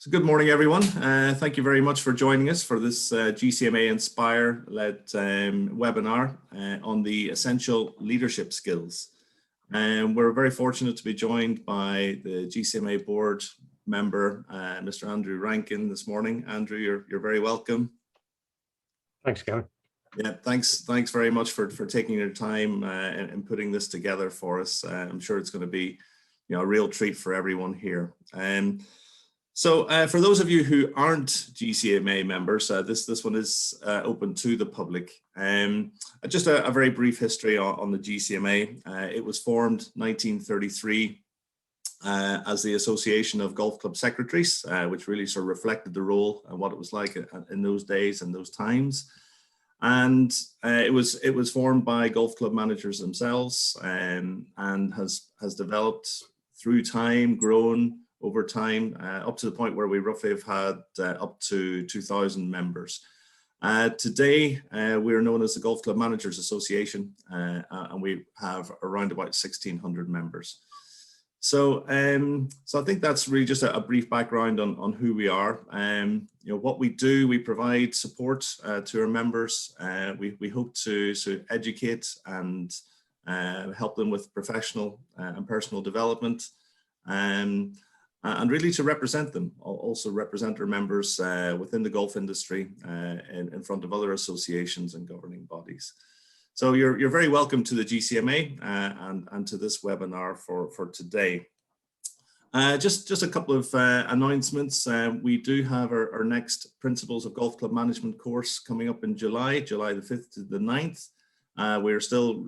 So good morning, everyone. Thank you very much for joining us for this GCMA Inspire-led webinar on the Essential Leadership Skills. We're very fortunate to be joined by the GCMA Board member, Mr. Andrew Rankin this morning. Andrew, you're very welcome. Thanks, Gavin. Yeah, thanks very much for taking your time and putting this together for us. I'm sure it's going to be, a real treat for everyone here. So for those of you who aren't GCMA members, this one is open to the public. Just a very brief history on the GCMA. It was formed 1933 as the Association of Golf Club Secretaries, which really sort of reflected the role and what it was like in those days and those times. And it was formed by golf club managers themselves, and has developed through time, grown over time, up to the point where we roughly have had up to 2,000 members. Today, we are known as the Golf Club Managers Association, and we have around about 1,600 members. So I think that's really just a brief background on who we are. What we do, we provide support to our members. We hope to educate and help them with professional and personal development. And really to represent them, also represent our members within the golf industry in front of other associations and governing bodies. So you're very welcome to the GCMA and to this webinar for today. Just a couple of announcements. We do have our next Principles of Golf Club Management course coming up in July the 5th to the 9th. We're still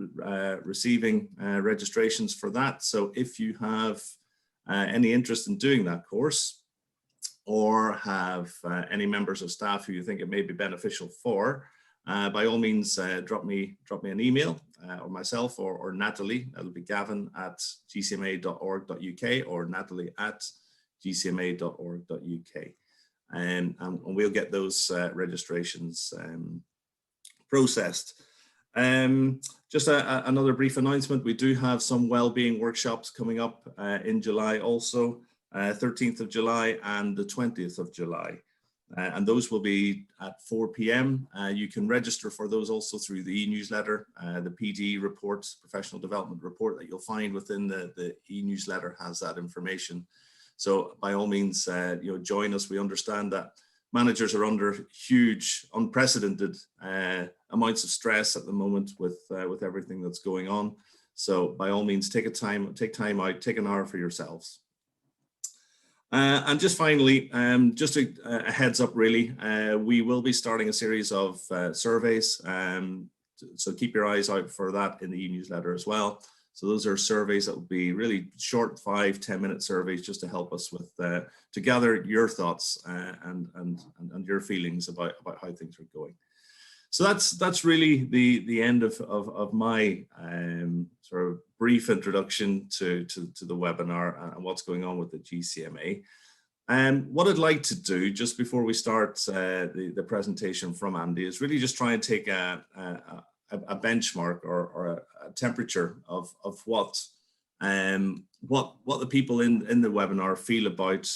receiving registrations for that. So if you have any interest in doing that course, or have any members of staff who you think it may be beneficial for, by all means drop me an email, or myself or Natalie. That'll be gavin@gcma.org.uk or natalie@gcma.org.uk, and we'll get those registrations processed. Just another brief announcement. We do have some well-being workshops coming up in July also, 13th of July and the 20th of July. And those will be at 4 p.m. You can register for those also through the e-newsletter. The PD report, professional development report that you'll find within the e-newsletter has that information. So by all means, join us. We understand that managers are under huge, unprecedented amounts of stress at the moment with everything that's going on. So by all means, take time out, take an hour for yourselves. And just finally, just a heads up really, we will be starting a series of surveys. So keep your eyes out for that in the e-newsletter as well. So those are surveys that will be really short 5-10 minute surveys just to help us with to gather your thoughts and your feelings about how things are going. So that's really the end of my sort of brief introduction to the webinar and what's going on with the GCMA. And what I'd like to do just before we start the presentation from Andy is really just try and take a benchmark or a temperature of what the people in the webinar feel about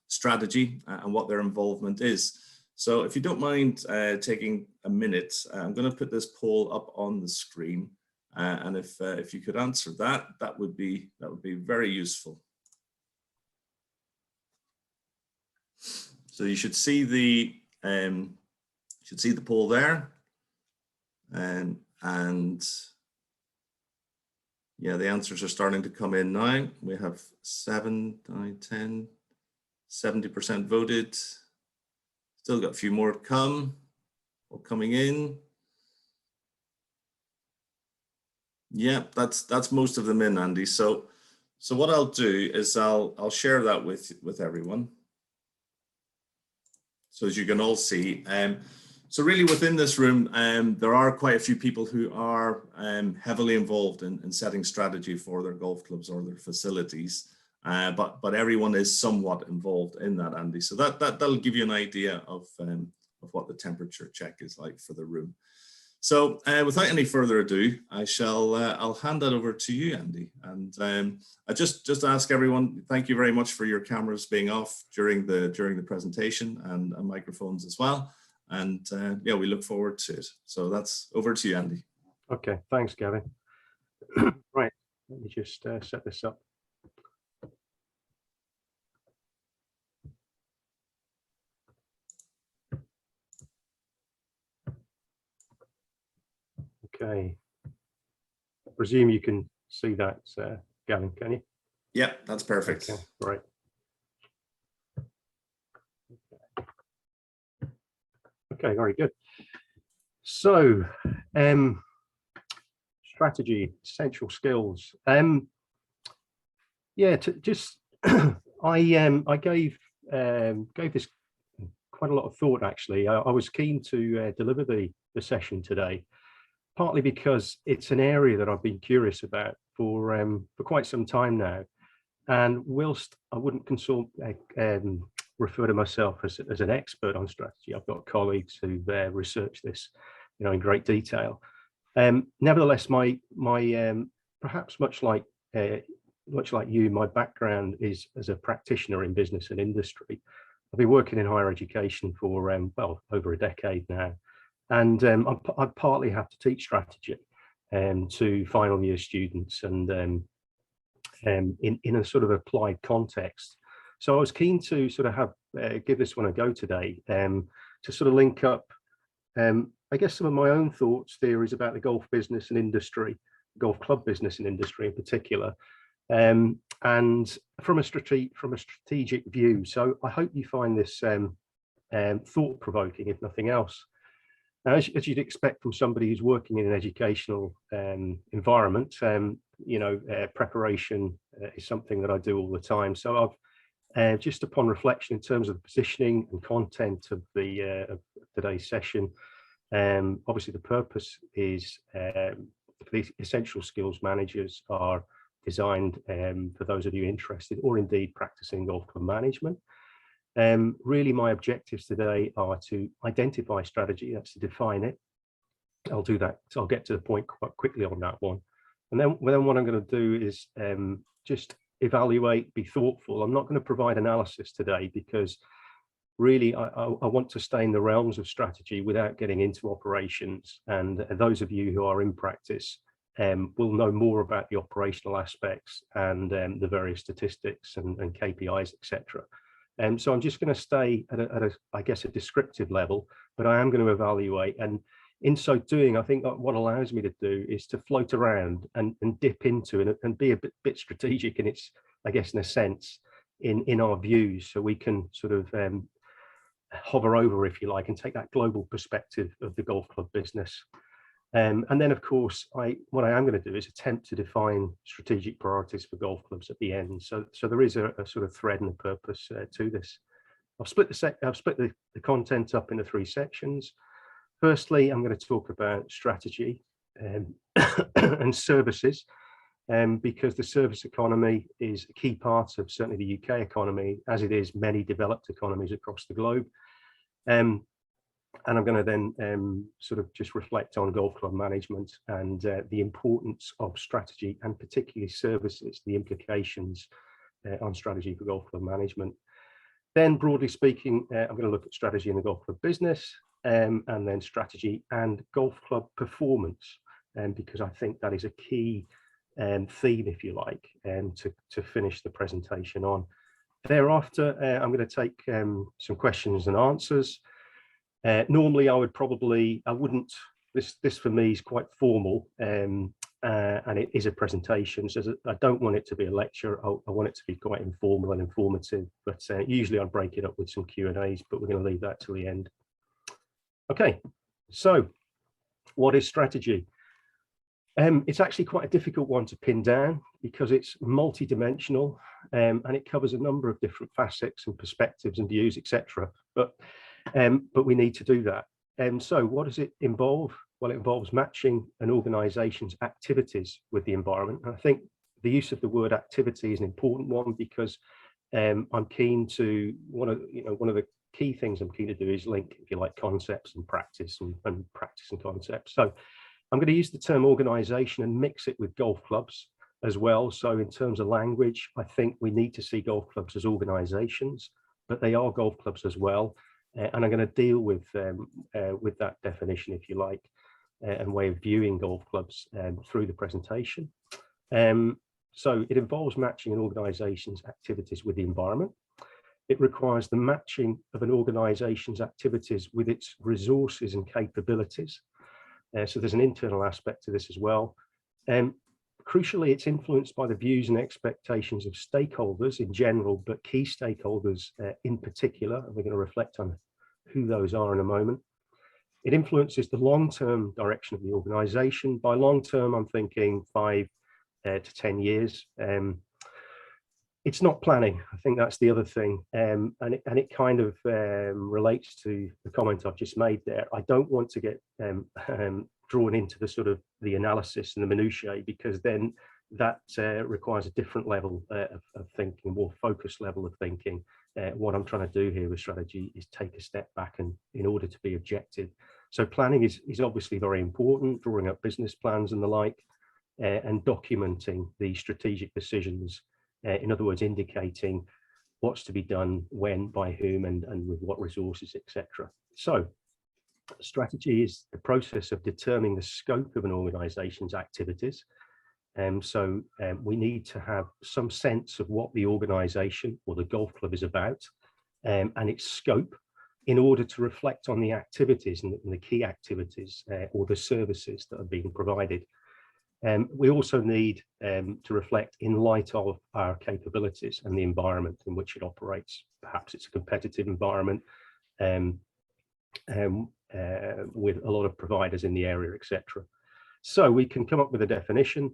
strategy and what their involvement is. So if you don't mind taking a minute, I'm going to put this poll up on the screen, and if you could answer that would be very useful. So you should see the poll there. And yeah, the answers are starting to come in now. We have 7, 9, 10, 70% voted. Still got a few more to come, or coming in. Yeah, that's most of them in, Andy. So what I'll do is I'll share that with everyone. So as you can all see, so really within this room, there are quite a few people who are heavily involved in setting strategy for their golf clubs or their facilities, but everyone is somewhat involved in that, Andy. So that'll give you an idea of what the temperature check is like for the room. So without any further ado, I'll hand that over to you, Andy. And I just ask everyone, thank you very much for your cameras being off during the presentation and microphones as well. And yeah, we look forward to it. So that's over to you, Andy. Okay, thanks, Gavin. Right, let me just set this up. Okay, I presume you can see that, Gavin, can you? Yeah, that's perfect. Okay, right. Okay, very good. So, strategy, essential skills. Yeah, just I gave this quite a lot of thought, actually. I was keen to deliver the session today, partly because it's an area that I've been curious about for quite some time now. And whilst I wouldn't refer to myself as an expert on strategy, I've got colleagues who've researched this, in great detail. Nevertheless, my perhaps much like you, my background is as a practitioner in business and industry. I've been working in higher education for well over a decade now, and I partly have to teach strategy to final year students and in a sort of applied context. So I was keen to sort of give this one a go today, to sort of link up, I guess, some of my own thoughts, theories about the golf business and industry, golf club business and industry in particular, and from a strategic view. So I hope you find this thought-provoking, if nothing else. Now, as you'd expect from somebody who's working in an educational environment, preparation is something that I do all the time. So I've just upon reflection in terms of the positioning and content of today's session, obviously the purpose is the essential skills managers are designed for those of you interested or indeed practicing golf club management. Really, my objectives today are to identify strategy, that's to define it. I'll do that, so I'll get to the point quite quickly on that one. And then what I'm going to do is just evaluate, be thoughtful. I'm not going to provide analysis today because really I want to stay in the realms of strategy without getting into operations. And those of you who are in practice will know more about the operational aspects and the various statistics and KPIs, etc. So I'm just going to stay at I guess, a descriptive level, but I am going to evaluate. And in so doing, I think what allows me to do is to float around and dip into it and be a bit strategic in its, I guess, in a sense, in our views, so we can sort of hover over, if you like, and take that global perspective of the golf club business. And then, of course, what I am going to do is attempt to define strategic priorities for golf clubs at the end. So there is a sort of thread and a purpose to this. I've split the content up into 3 sections. Firstly, I'm going to talk about strategy and services, because the service economy is a key part of certainly the UK economy, as it is many developed economies across the globe. And I'm going to then sort of just reflect on golf club management and the importance of strategy and particularly services, the implications on strategy for golf club management. Then, broadly speaking, I'm going to look at strategy in the golf club business, and then strategy and golf club performance, because I think that is a key theme, if you like, to finish the presentation on. Thereafter, I'm going to take some questions and answers. Normally, this for me is quite formal, and it is a presentation, so I don't want it to be a lecture. I want it to be quite informal and informative, but usually I'd break it up with some Q&As, but we're going to leave that till the end. Okay, so what is strategy? It's actually quite a difficult one to pin down because it's multi-dimensional, and it covers a number of different facets and perspectives and views, etc. But we need to do that. So what does it involve? Well, it involves matching an organization's activities with the environment. And I think the use of the word activity is an important one because I'm keen to, one of the key things I'm keen to do is link, if you like, concepts and practice, and practice and concepts. So I'm going to use the term organisation and mix it with golf clubs as well. So in terms of language, I think we need to see golf clubs as organisations, but they are golf clubs as well. And I'm going to deal with that definition, if you like, and way of viewing golf clubs through the presentation. So it involves matching an organisation's activities with the environment. It requires the matching of an organisation's activities with its resources and capabilities. So there's an internal aspect to this as well. Crucially, it's influenced by the views and expectations of stakeholders in general, but key stakeholders in particular, and we're going to reflect on who those are in a moment. It influences the long-term direction of the organisation. By long-term, I'm thinking 5 to 10 years. It's not planning. I think that's the other thing, and it kind of relates to the comment I've just made there. I don't want to get drawn into the sort of the analysis and the minutiae, because then that requires a different level of thinking, a more focused level of thinking. What I'm trying to do here with strategy is take a step back, and in order to be objective. So planning is obviously very important, drawing up business plans and the like, and documenting the strategic decisions. In other words, indicating what's to be done, when, by whom, and with what resources, etc. So strategy is the process of determining the scope of an organisation's activities. So we need to have some sense of what the organisation or the golf club is about, and its scope, in order to reflect on the activities and the key activities or the services that are being provided. We also need to reflect in light of our capabilities and the environment in which it operates. Perhaps it's a competitive environment with a lot of providers in the area, etc. So we can come up with a definition.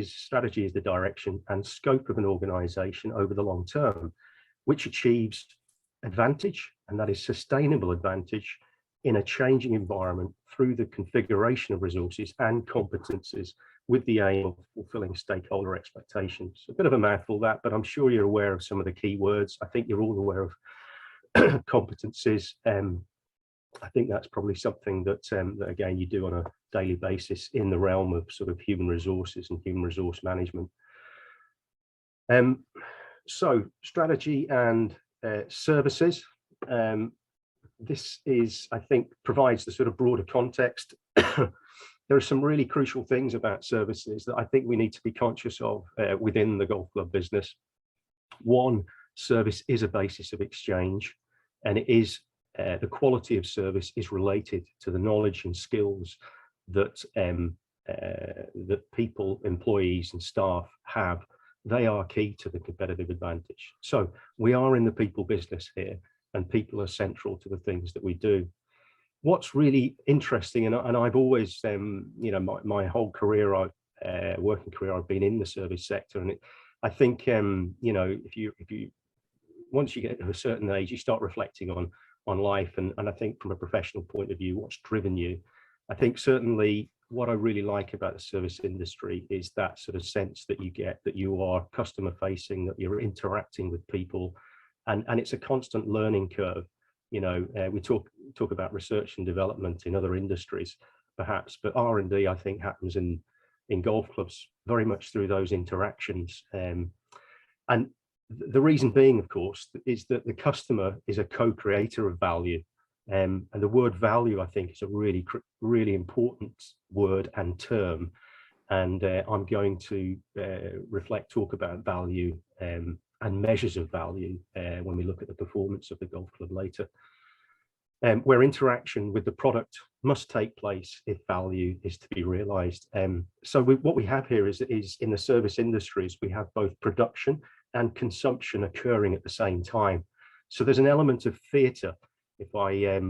Strategy is the direction and scope of an organisation over the long term, which achieves advantage, and that is sustainable advantage, in a changing environment through the configuration of resources and competencies with the aim of fulfilling stakeholder expectations. A bit of a mouthful that, but I'm sure you're aware of some of the key words. I think you're all aware of competencies. I think that's probably something that, that again, you do on a daily basis in the realm of sort of human resources and human resource management. So strategy and services. This is, I think, provides the sort of broader context. There are some really crucial things about services that I think we need to be conscious of within the golf club business. One, service is a basis of exchange, and it is the quality of service is related to the knowledge and skills that that people, employees and staff have. They are key to the competitive advantage. So we are in the people business here, and people are central to the things that we do. What's really interesting, and I've always, you know, my whole career, working career, I've been in the service sector, and I think, you know, if you once you get to a certain age, you start reflecting on life, and I think from a professional point of view, what's driven you. I think certainly what I really like about the service industry is that sort of sense that you get, that you are customer facing, that you're interacting with people. And it's a constant learning curve. You know, we talk about research and development in other industries, perhaps, but R&D, I think, happens in golf clubs very much through those interactions. And the reason being, of course, is that the customer is a co-creator of value. And the word value, I think, is a really, really important word and term. And I'm going to talk about value and measures of value when we look at the performance of the golf club later, where interaction with the product must take place if value is to be realized. So what we have here is in the service industries, we have both production and consumption occurring at the same time. So there's an element of theatre, if I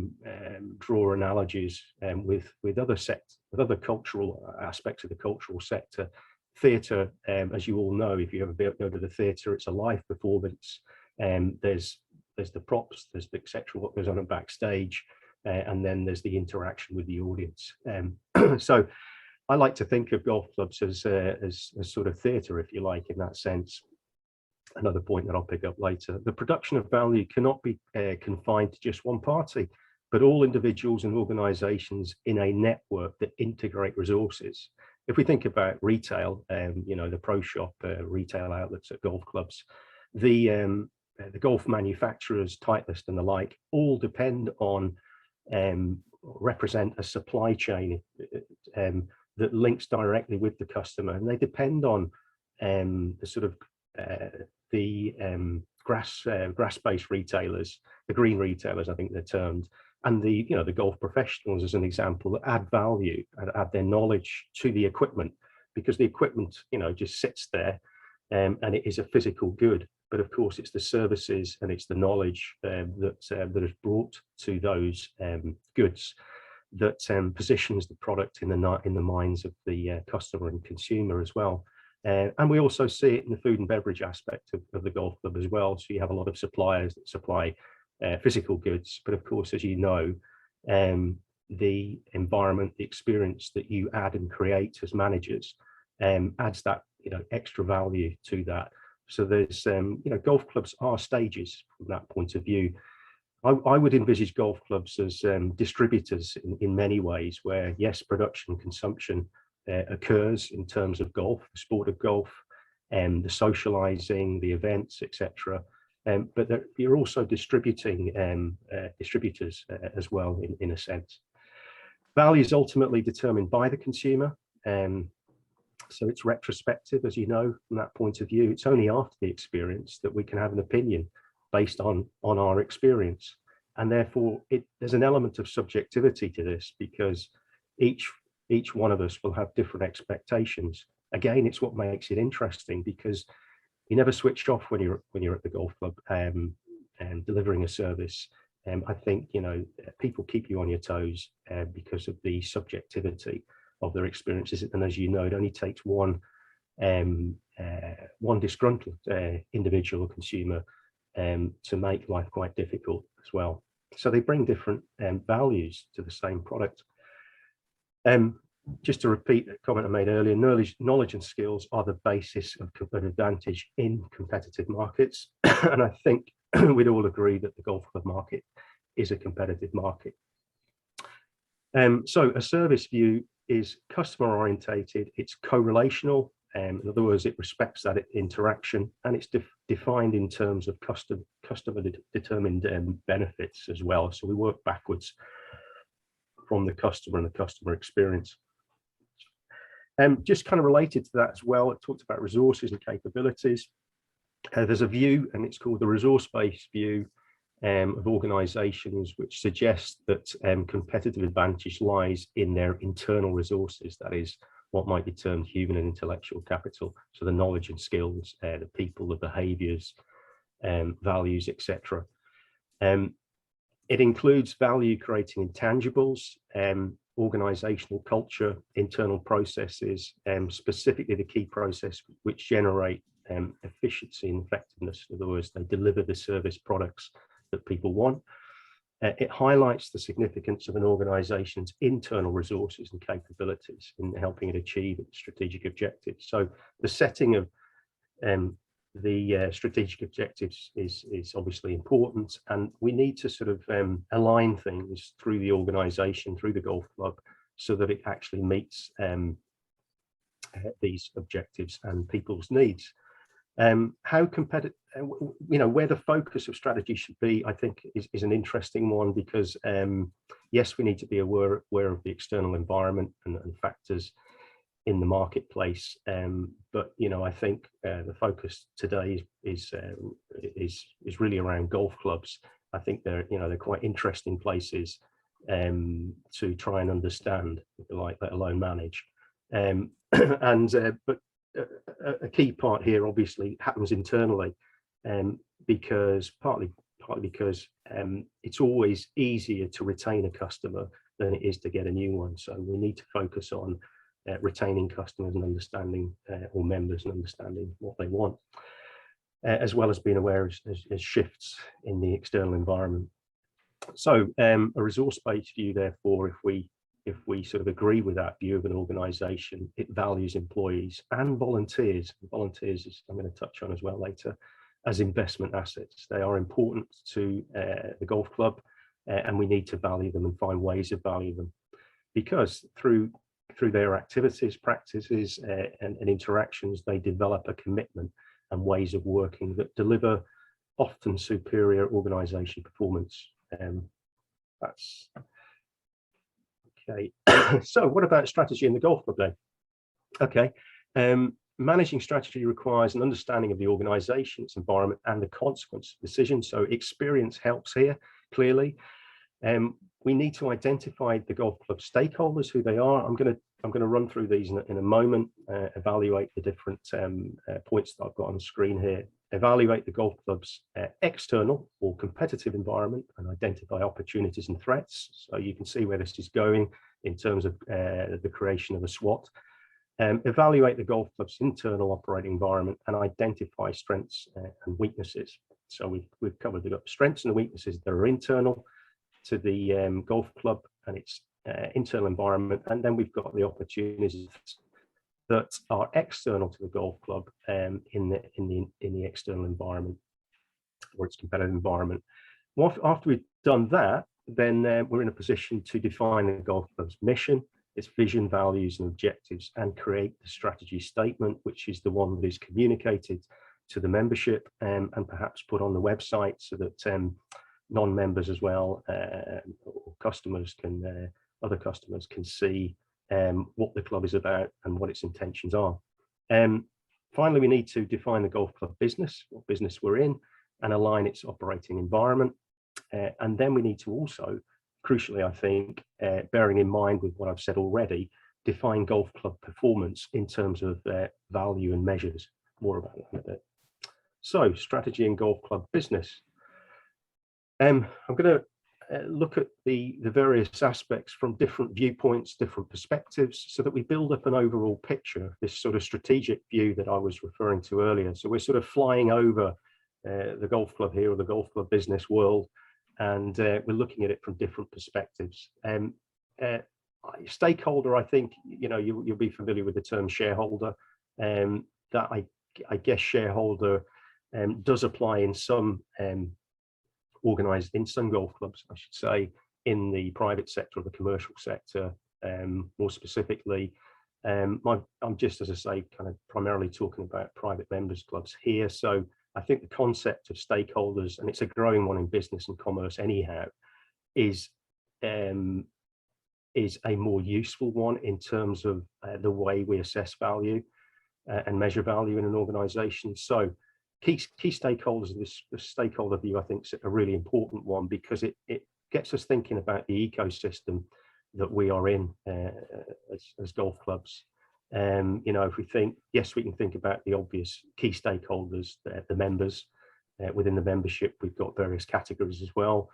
draw analogies with other cultural aspects of the cultural sector. Theatre, as you all know, if you ever go to the theatre, it's a live performance. There's the props, there's the etc. what goes on backstage, and then there's the interaction with the audience. So I like to think of golf clubs as sort of theatre, if you like, in that sense. another point that I'll pick up later. The production of value cannot be confined to just one party, but all individuals and organizations in a network that integrate resources. If we think about retail, you know, the pro shop, retail outlets at golf clubs, the golf manufacturers, Titleist and the like, all depend on, represent a supply chain that links directly with the customer, and they depend on the sort of grass-based retailers, the green retailers, I think they're termed, and the, you know, the golf professionals as an example, that add value and add their knowledge to the equipment, because the equipment, you know, just sits there, and it is a physical good. But of course, it's the services and it's the knowledge that is brought to those goods that positions the product in the minds of the customer and consumer as well. And we also see it in the food and beverage aspect of the golf club as well. So you have a lot of suppliers that supply physical goods, but of course, as you know, the environment, the experience that you add and create as managers adds that, you know, extra value to that. So there's, you know, golf clubs are stages from that point of view. I would envisage golf clubs as distributors in many ways, where yes, production, consumption occurs in terms of golf, the sport of golf, and the socializing, the events, etc. But you're also distributing distributors as well, in a sense. Value is ultimately determined by the consumer. So it's retrospective, as you know, from that point of view. It's only after the experience that we can have an opinion based on our experience. And therefore, there's an element of subjectivity to this, because each one of us will have different expectations. Again, it's what makes it interesting, because you never switch off when you're at the golf club and delivering a service. I think, you know, people keep you on your toes because of the subjectivity of their experiences. And as you know, it only takes one disgruntled individual or consumer to make life quite difficult as well. So they bring different values to the same product. Just to repeat a comment I made earlier, knowledge and skills are the basis of competitive advantage in competitive markets. And I think we'd all agree that the golf club market is a competitive market. So a service view is customer orientated, it's co-relational, in other words, it respects that interaction, and it's defined in terms of customer determined benefits as well. So we work backwards from the customer and the customer experience. Just kind of related to that as well, it talked about resources and capabilities. There's a view, and it's called the resource-based view of organizations, which suggests that competitive advantage lies in their internal resources. That is what might be termed human and intellectual capital. So the knowledge and skills, the people, the behaviors, values, etc. It includes value creating intangibles, organizational culture, internal processes, specifically the key process which generate efficiency and effectiveness. In other words, they deliver the service products that people want. It highlights the significance of an organization's internal resources and capabilities in helping it achieve its strategic objectives. So the setting of the strategic objectives is obviously important, and we need to sort of align things through the organization, through the golf club, so that it actually meets these objectives and people's needs. How competitive, you know, where the focus of strategy should be, I think is an interesting one, because yes, we need to be aware of the external environment and factors in the marketplace, but you know, I think the focus today is really around golf clubs. I think they're quite interesting places to try and understand, if you like, let alone manage. But a key part here obviously happens internally, because partly because it's always easier to retain a customer than it is to get a new one. So we need to focus on retaining customers and understanding, or members, and understanding what they want, as well as being aware of shifts in the external environment. So a resource-based view, therefore, if we if we sort of agree with that view of an organisation, it values employees and volunteers. Volunteers, is I'm going to touch on as well later, as investment assets. They are important to the golf club, and we need to value them and find ways of value them, because through their activities, practices, and interactions, they develop a commitment and ways of working that deliver often superior organisation performance. That's okay. So what about strategy in the golf club then? Okay. Managing strategy requires an understanding of the organisation, its environment, and the consequence of decisions. So experience helps here, clearly. We need to identify the golf club stakeholders, who they are. I'm going to run through these in a moment. Evaluate the different points that I've got on the screen here. Evaluate the golf club's external or competitive environment and identify opportunities and threats. So you can see where this is going in terms of the creation of a SWOT. Evaluate the golf club's internal operating environment and identify strengths and weaknesses. So we've covered the strengths and the weaknesses that are internal to the golf club and its internal environment, and then we've got the opportunities that are external to the golf club in the external environment or its competitive environment. Well, after we've done that, then we're in a position to define the golf club's mission, its vision, values, and objectives, and create the strategy statement, which is the one that is communicated to the membership and perhaps put on the website so that non-members as well, or customers can, other customers can see what the club is about and what its intentions are. Finally, we need to define the golf club business, what business we're in, and align its operating environment. And then we need to also, crucially, I think, bearing in mind with what I've said already, define golf club performance in terms of value and measures. More about that in a bit. So, strategy and golf club business. I'm going to look at the various aspects from different viewpoints, different perspectives, so that we build up an overall picture, this sort of strategic view that I was referring to earlier. So we're sort of flying over the golf club here, or the golf club business world, and we're looking at it from different perspectives. Stakeholder, I think, you'll be familiar with the term shareholder. That I guess shareholder does apply in some organised in some golf clubs, I should say, in the private sector or the commercial sector, more specifically. I'm just, as I say, kind of primarily talking about private members clubs here. So I think the concept of stakeholders, and it's a growing one in business and commerce anyhow, is a more useful one in terms of the way we assess value and measure value in an organisation. So key stakeholders of this stakeholder view, I think, is a really important one, because it gets us thinking about the ecosystem that we are in as golf clubs. If we think, yes, we can think about the obvious key stakeholders, the members. Within the membership, we've got various categories as well.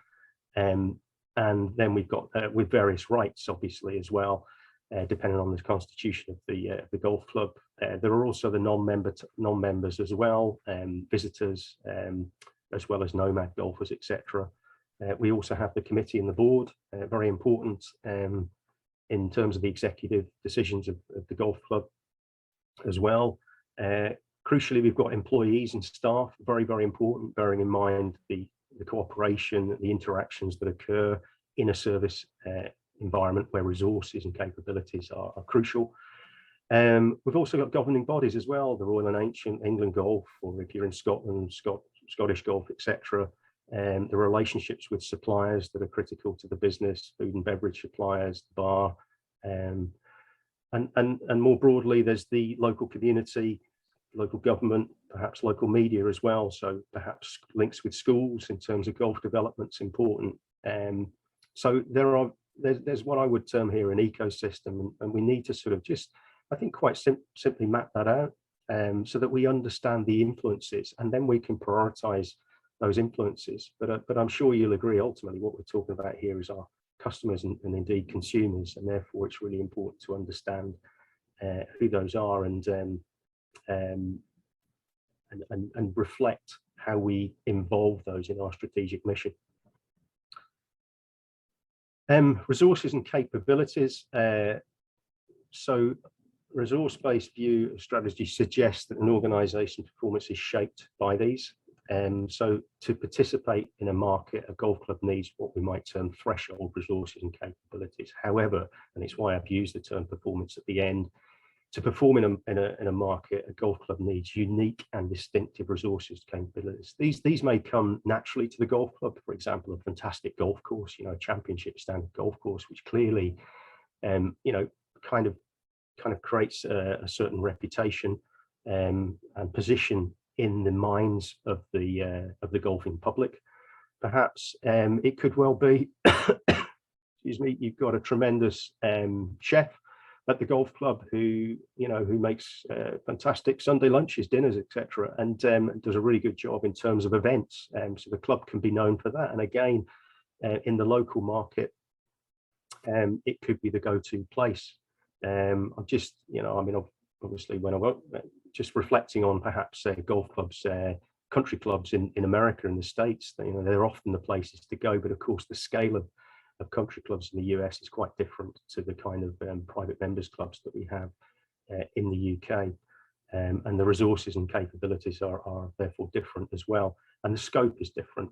And then we've got with various rights, obviously, as well, depending on the constitution of the golf club. There are also the non-members as well, visitors, as well as nomad golfers, etc. We also have the committee and the board, very important in terms of the executive decisions of the golf club as well. Crucially, we've got employees and staff, very, very important, bearing in mind the cooperation, the interactions that occur in a service environment where resources and capabilities are crucial. We've also got governing bodies as well, the Royal and Ancient, England Golf, or if you're in Scotland, Scottish Golf, etc. The relationships with suppliers that are critical to the business, food and beverage suppliers, the bar, and more broadly, there's the local community, local government, perhaps local media as well. So perhaps links with schools in terms of golf development's important. So there's what I would term here an ecosystem, and we need to sort of just, I think, quite simply map that out so that we understand the influences, and then we can prioritize those influences. But I'm sure you'll agree, ultimately, what we're talking about here is our customers and indeed consumers, and therefore it's really important to understand who those are and reflect how we involve those in our strategic mission. Resources and capabilities. So resource-based view of strategy suggests that an organisation's performance is shaped by these. So to participate in a market, a golf club needs what we might term threshold resources and capabilities. However, and it's why I've used the term performance at the end, to perform in a market, a golf club needs unique and distinctive resources and capabilities. These may come naturally to the golf club. For example, a fantastic golf course, a championship standard golf course, which clearly, kind of creates a certain reputation and position in the minds of the golfing public. Perhaps it could well be, excuse me, you've got a tremendous chef at the golf club who makes fantastic Sunday lunches, dinners, etc., and does a really good job in terms of events. So the club can be known for that. And again, in the local market, it could be the go-to place. I'm just, obviously when I was just reflecting on perhaps golf clubs, country clubs in America and the States, they're often the places to go. But of course, the scale of country clubs in the US is quite different to the kind of private members clubs that we have in the UK. And the resources and capabilities are therefore different as well. And the scope is different.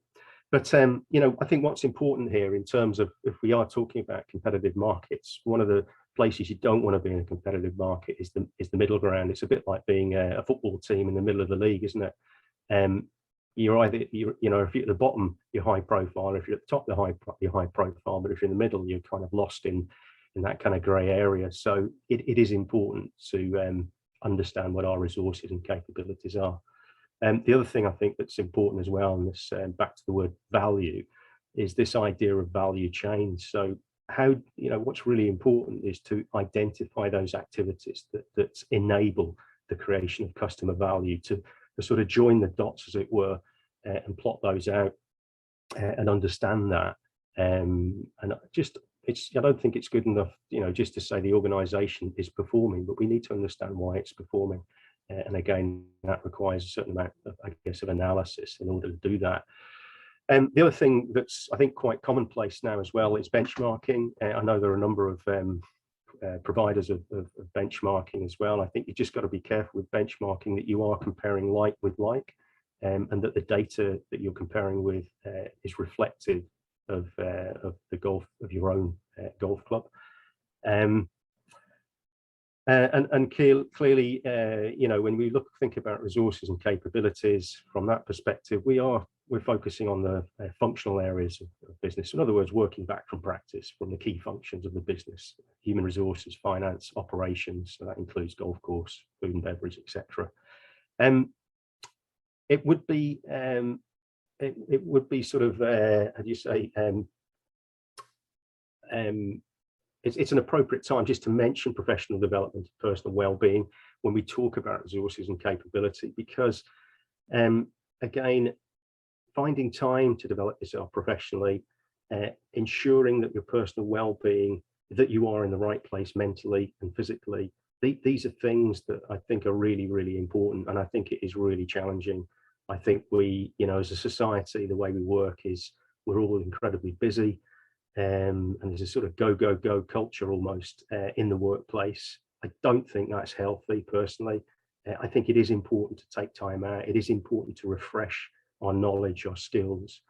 But, I think what's important here in terms of, if we are talking about competitive markets, one of the places you don't want to be in a competitive market is the middle ground. It's a bit like being a football team in the middle of the league, isn't it? You're either, if you're at the bottom, you're high profile. If you're at the top, you're high profile. But if you're in the middle, you're kind of lost in that kind of grey area. So it is important to understand what our resources and capabilities are. The other thing I think that's important as well, and this back to the word value, is this idea of value chain. So how, what's really important is to identify those activities that enable the creation of customer value, to sort of join the dots, as it were, and plot those out and understand that. And I don't think it's good enough, just to say the organisation is performing, but we need to understand why it's performing. And again, that requires a certain amount of, of analysis in order to do that. The other thing that's, I think, quite commonplace now as well is benchmarking. I know there are a number of providers of benchmarking as well. I think you just got to be careful with benchmarking that you are comparing like with like, and that the data that you're comparing with is reflective of your own golf club. And clearly, when we think about resources and capabilities from that perspective, we're focusing on the functional areas of business. In other words, working back from practice, from the key functions of the business: human resources, finance, operations. So that includes golf course, food and beverage, etc. It would be sort of how do you say? It's an appropriate time just to mention professional development and personal well-being when we talk about resources and capability, because again, finding time to develop yourself professionally, ensuring that your personal well-being, that you are in the right place mentally and physically, these are things that I think are really, really important. And I think it is really challenging. I think we, as a society, the way we work is we're all incredibly busy. And there's a sort of go culture almost in the workplace. I don't think that's healthy personally. I think it is important to take time out. It is important to refresh our knowledge, our skills.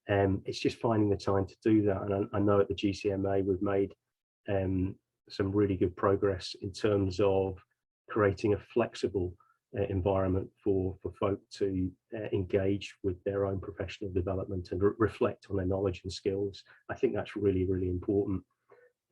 It's just finding the time to do that. And I know at the GCMA we've made some really good progress in terms of creating a flexible environment for folk to engage with their own professional development and reflect on their knowledge and skills. I think that's really, really important.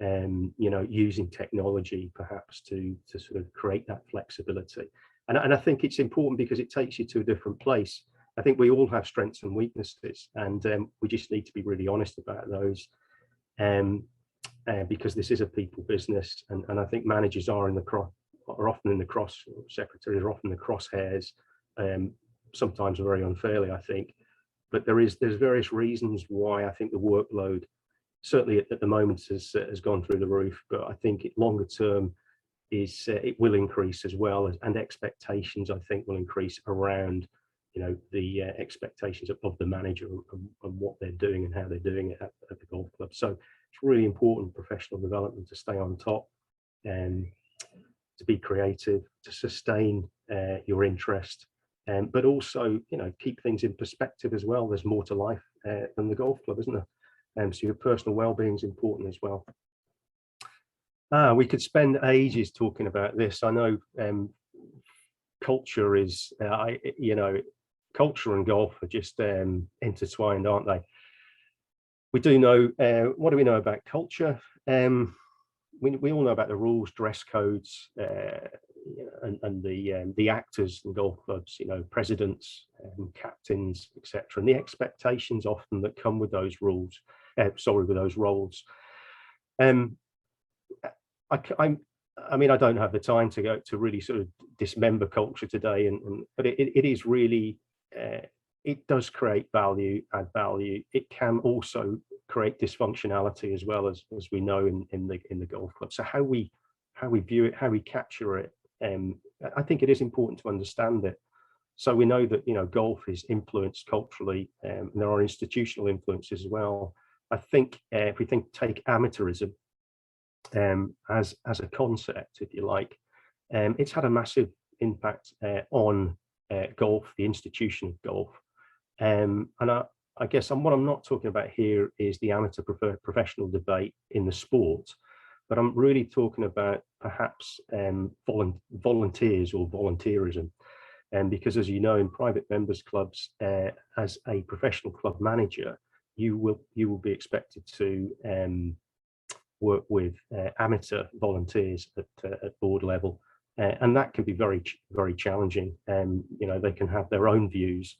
Using technology perhaps to sort of create that flexibility. And I think it's important because it takes you to a different place. I think we all have strengths and weaknesses, and we just need to be really honest about those. Because this is a people business, and I think managers are often in the secretaries are often the crosshairs, sometimes very unfairly, I think. But there's various reasons why I think the workload, certainly at the moment, has gone through the roof. But I think longer term it will increase as well, and expectations, I think, will increase around the expectations of the manager and what they're doing and how they're doing it at the golf club. So it's really important professional development to stay on top and to be creative, to sustain your interest, but also, you know, keep things in perspective as well. There's more to life than the golf club, isn't there? So your personal well-being is important as well. We could spend ages talking about this. I know culture is, you know, culture and golf are just intertwined, aren't they? We do know, what do we know about culture? We all know about the rules, dress codes, and the actors in golf clubs, you know, presidents, captains, etc., and the expectations often that come with those rules. With those roles. I mean, I don't have the time to go to really sort of dismember culture today, but it is really, it does create value, add value. It can also create dysfunctionality as well, as we know in the golf club. So how we view it, how we capture it, I think it is important to understand it. So we know that, you know, golf is influenced culturally, and there are institutional influences as well. I think if we take amateurism as a concept, if you like, it's had a massive impact on golf, the institution of golf. And I guess what I'm not talking about here is the amateur professional debate in the sport, but I'm really talking about perhaps volunteers or volunteerism. Because as you know, in private members clubs, as a professional club manager, you will be expected to work with amateur volunteers at board level, and that can be very, very challenging. You know, they can have their own views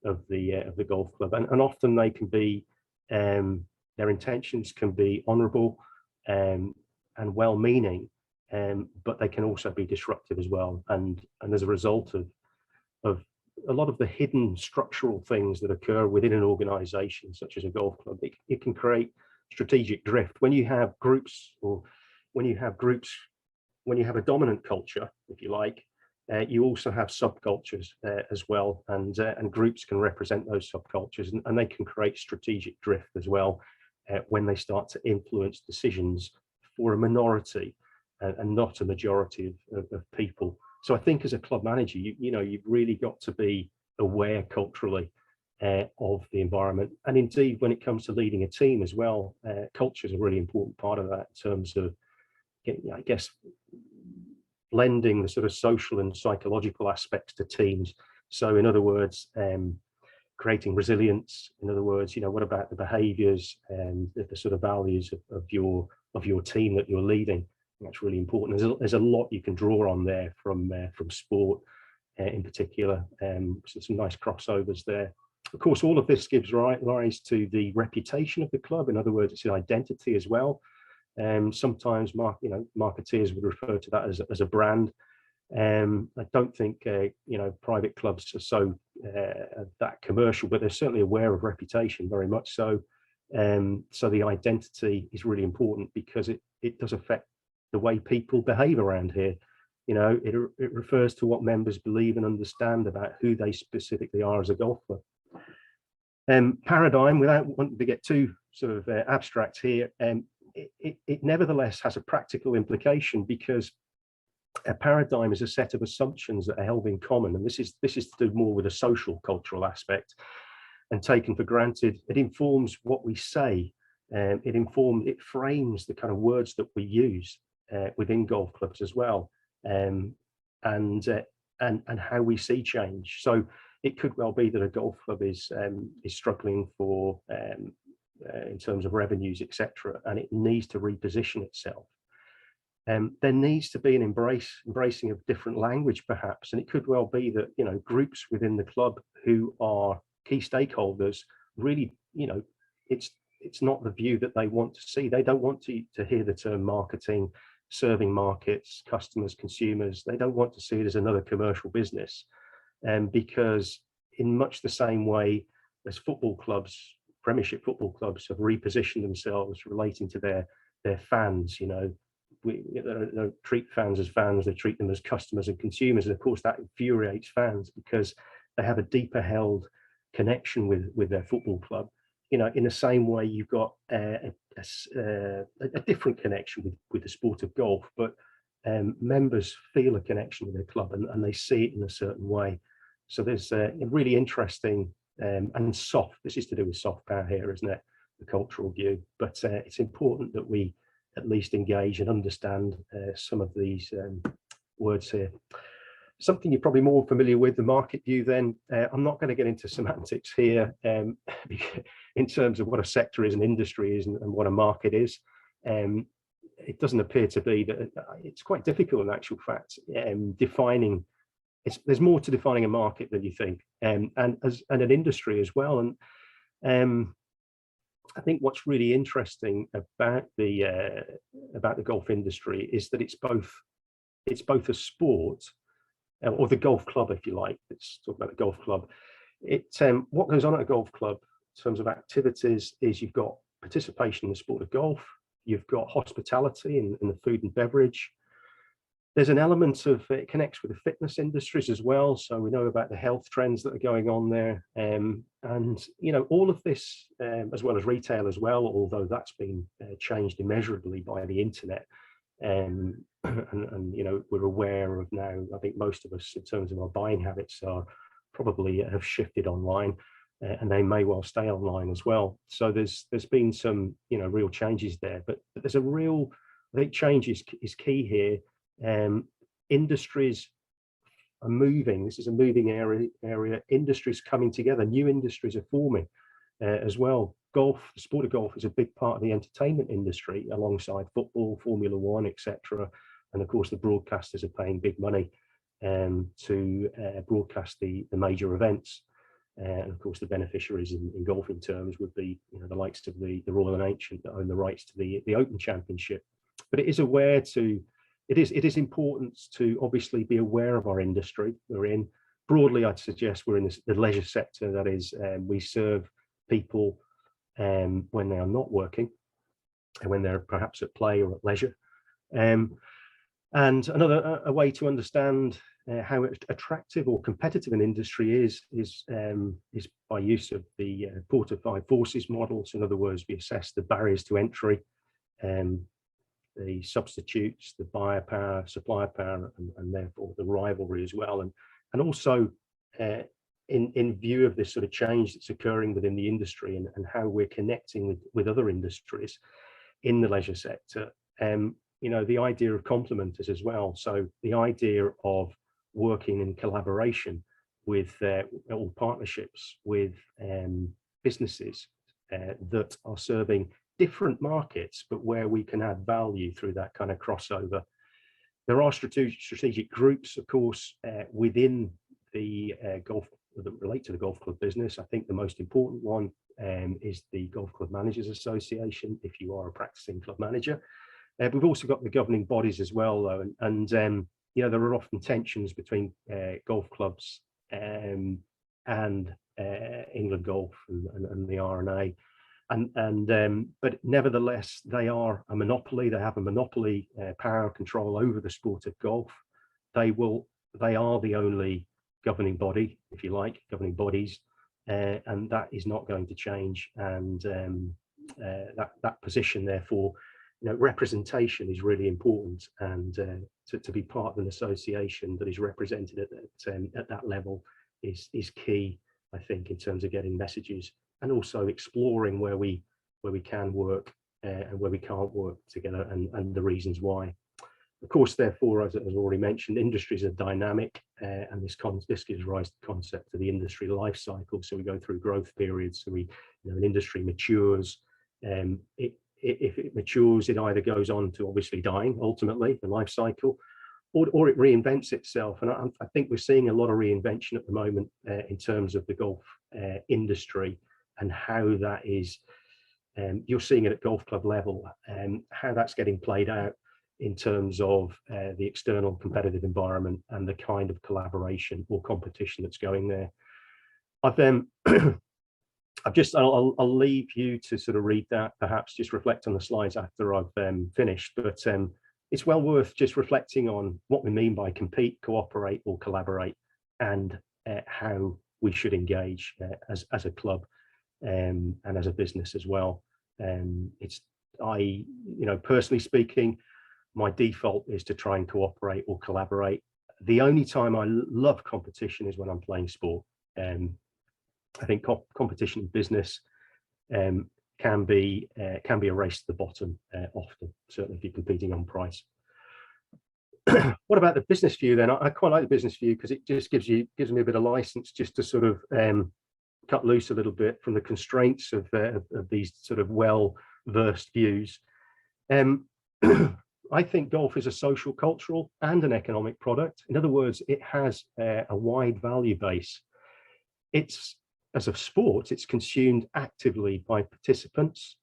of the golf club, and often they can be, their intentions can be honourable and well-meaning, but they can also be disruptive as well. And as a result of a lot of the hidden structural things that occur within an organization, such as a golf club, it can create strategic drift. When you have groups, or when you have a dominant culture, if you like, you also have subcultures as well, and groups can represent those subcultures, and they can create strategic drift as well when they start to influence decisions for a minority and not a majority of people. So I think as a club manager, you know, you've really got to be aware culturally of the environment. And indeed, when it comes to leading a team as well, culture is a really important part of that, in terms of, I guess, blending the sort of social and psychological aspects to teams. So in other words, creating resilience. In other words, you know, what about the behaviours and the sort of values of your team that you're leading? That's really important. There's a lot you can draw on there from sport in particular. So some nice crossovers there. Of course, all of this gives rise to the reputation of the club. In other words, it's an identity as well. Sometimes marketeers would refer to that as a brand. I don't think you know, private clubs are so that commercial, but they're certainly aware of reputation, very much so. So the identity is really important, because it does affect the way people behave around here. You know, it refers to what members believe and understand about who they specifically are as a golf club. Paradigm, without wanting to get too sort of abstract here, it nevertheless has a practical implication, because a paradigm is a set of assumptions that are held in common, and this is to do more with a social cultural aspect, and taken for granted. It informs what we say, it frames the kind of words that we use within golf clubs as well, and how we see change. So it could well be that a golf club is struggling for in terms of revenues, etc., and it needs to reposition itself. There needs to be an embracing of different language, perhaps, and it could well be that, you know, groups within the club who are key stakeholders really, you know, it's not the view that they want to see. They don't want to hear the term marketing, serving markets, customers, consumers. They don't want to see it as another commercial business, because in much the same way as football clubs, Premiership football clubs, have repositioned themselves relating to their fans. You know, they don't treat fans as fans, they treat them as customers and consumers, and of course that infuriates fans, because they have a deeper held connection with their football club. You know, in the same way, you've got a a different connection with the sport of golf, but members feel a connection with their club, and they see it in a certain way. So there's a really interesting and soft, this is to do with soft power here, isn't it? The cultural view, but it's important that we at least engage and understand some of these words here. Something you're probably more familiar with, the market view then. I'm not going to get into semantics here in terms of what a sector is, an industry is, and what a market is. It doesn't appear to be that it's quite difficult in actual fact defining. There's more to defining a market than you think, and an industry as well. And I think what's really interesting about the golf industry is that it's both a sport, or the golf club, if you like. Let's talk about the golf club. What goes on at a golf club in terms of activities is you've got participation in the sport of golf, you've got hospitality in the food and beverage. There's an element of it connects with the fitness industries as well. So we know about the health trends that are going on there, and all of this, as well as retail as well, although that's been changed immeasurably by the internet. And we're aware of now, I think most of us in terms of our buying habits are probably have shifted online, and they may well stay online as well. So there's been some real changes there, but there's a real, I think change is key here. Industries are moving. This is a moving area. Industries coming together, new industries are forming as well. Golf, the sport of golf, is a big part of the entertainment industry alongside football, Formula One, etc. And of course, the broadcasters are paying big money to broadcast the major events. And of course, the beneficiaries in golfing terms would be the likes of the Royal and Ancient that own the rights to the Open Championship. But it is it is important to obviously be aware of our industry we're in. Broadly, I'd suggest we're in the leisure sector. That is, we serve people when they are not working and when they're perhaps at play or at leisure. And another way to understand how attractive or competitive an industry is by use of the Porter 5 Forces model. So in other words, we assess the barriers to entry, the substitutes, the buyer power, supplier power, and therefore the rivalry as well. And also in view of this sort of change that's occurring within the industry and how we're connecting with other industries in the leisure sector, the idea of complementers as well. So the idea of working in collaboration with or partnerships with businesses that are serving different markets, but where we can add value through that kind of crossover. There are strategic groups, of course, within the golf that relate to the golf club business. I think the most important one is the Golf Club Managers Association, if you are a practicing club manager. We've also got the governing bodies as well, though, and there are often tensions between golf clubs and England Golf and the R&A. But nevertheless, they are a monopoly. They have a monopoly power control over the sport of golf. They are the only governing body, if you like, governing bodies, and that is not going to change. And that position, therefore, representation is really important, and to be part of an association that is represented at that level is key, I think, in terms of getting messages. And also exploring where we can work and where we can't work together, and the reasons why. Of course, therefore, as already mentioned, industries are dynamic, and this gives rise to the concept of the industry life cycle. So we go through growth periods. So an industry matures. If it matures, it either goes on to obviously dying ultimately, the life cycle, or it reinvents itself. And I think we're seeing a lot of reinvention at the moment in terms of the golf industry. And how that is, you're seeing it at golf club level, and how that's getting played out in terms of the external competitive environment and the kind of collaboration or competition that's going there. I'll leave you to sort of read that, perhaps just reflect on the slides after I've finished, but it's well worth just reflecting on what we mean by compete, cooperate, or collaborate, and how we should engage as a club. And as a business as well. It's personally speaking, my default is to try and cooperate or collaborate. The only time I love competition is when I'm playing sport. I think competition in business can be a race to the bottom often, certainly if you're competing on price. What about the business view then? I quite like the business view because it just gives me a bit of license just to sort of cut loose a little bit from the constraints of these sort of well-versed views. I think golf is a social, cultural, and an economic product. In other words, it has a wide value base. As a sport, it's consumed actively by participants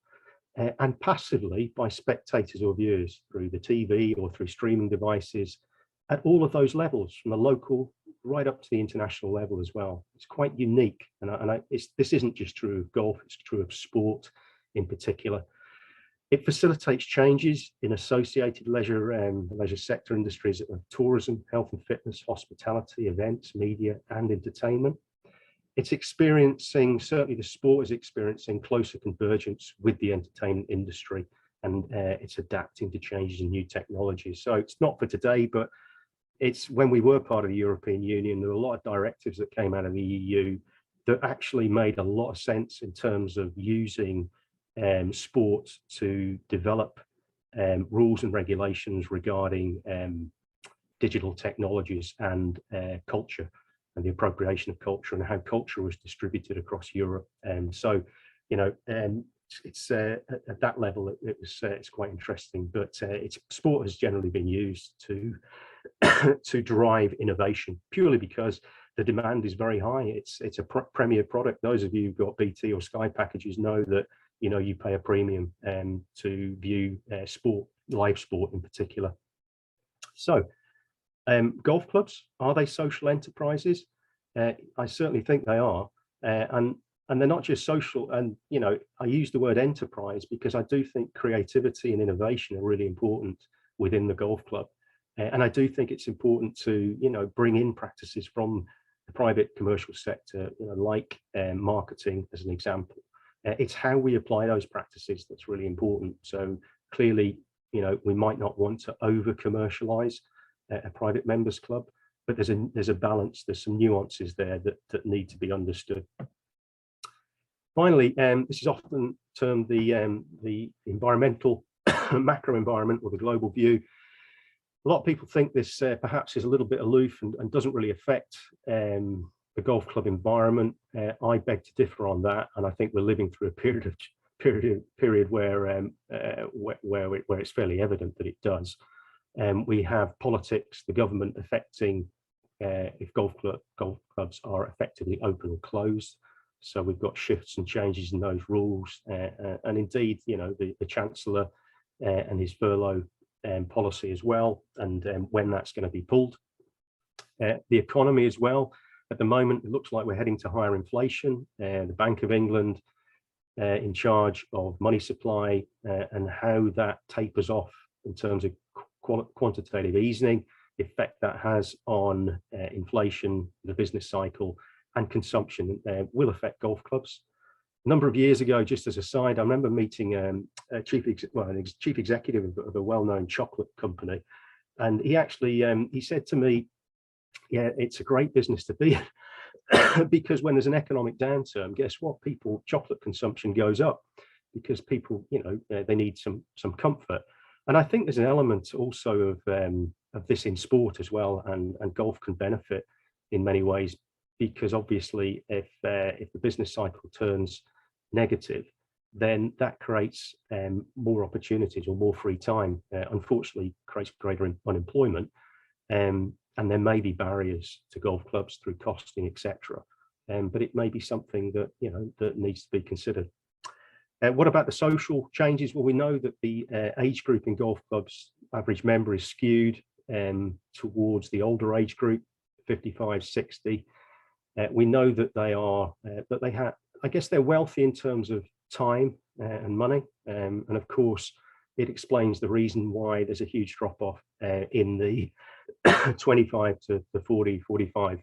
and passively by spectators or viewers through the TV or through streaming devices at all of those levels, from the local right up to the international level as well. It's quite unique, and this isn't just true of golf, it's true of sport in particular. It facilitates changes in associated leisure sector industries of tourism, health and fitness, hospitality, events, media, and entertainment. It's experiencing, certainly the sport is experiencing closer convergence with the entertainment industry, and it's adapting to changes in new technologies. So it's not for today, but it's when we were part of the European Union, there were a lot of directives that came out of the EU that actually made a lot of sense in terms of using sport to develop rules and regulations regarding digital technologies and culture, and the appropriation of culture and how culture was distributed across Europe. So, it's at that level, it's quite interesting. But sport has generally been used to to drive innovation purely because the demand is very high. It's a premier product. Those of you who've got BT or Sky packages know that you pay a premium to view sport, live sport in particular. So. Golf clubs, are they social enterprises? I certainly think they are, and they're not just social. And I use the word enterprise because I do think creativity and innovation are really important within the golf club, and I do think it's important to bring in practices from the private commercial sector, like marketing as an example. It's how we apply those practices that's really important. So clearly, we might not want to over commercialize a private members club, but there's a balance, there's some nuances there that need to be understood. Finally, this is often termed the environmental macro environment or the global view. A lot of people think this perhaps is a little bit aloof and doesn't really affect the golf club environment. I beg to differ on that, and I think we're living through a period where it's fairly evident that it does. We have politics, the government affecting if golf clubs are effectively open or closed. So we've got shifts and changes in those rules, and indeed, the Chancellor and his furlough policy as well, and when that's going to be pulled. The economy as well. At the moment, it looks like we're heading to higher inflation. The Bank of England in charge of money supply and how that tapers off in terms of quantitative easing, the effect that has on inflation, the business cycle, and consumption will affect golf clubs. A number of years ago, just as a side, I remember meeting a chief executive of a well-known chocolate company, and he actually he said to me, "Yeah, it's a great business to be in because when there's an economic downturn, guess what? Chocolate consumption goes up because people, they need some comfort." And I think there's an element also of this in sport as well, and golf can benefit in many ways, because obviously if the business cycle turns negative, then that creates more opportunities or more free time. Unfortunately, creates greater unemployment, and there may be barriers to golf clubs through costing, etc. But it may be something that that needs to be considered. What about the social changes? Well, we know that the age group in golf clubs, average member, is skewed towards the older age group, 55, 60. We know that I guess they're wealthy in terms of time and money. And of course, it explains the reason why there's a huge drop off in the 25 to the 40, 45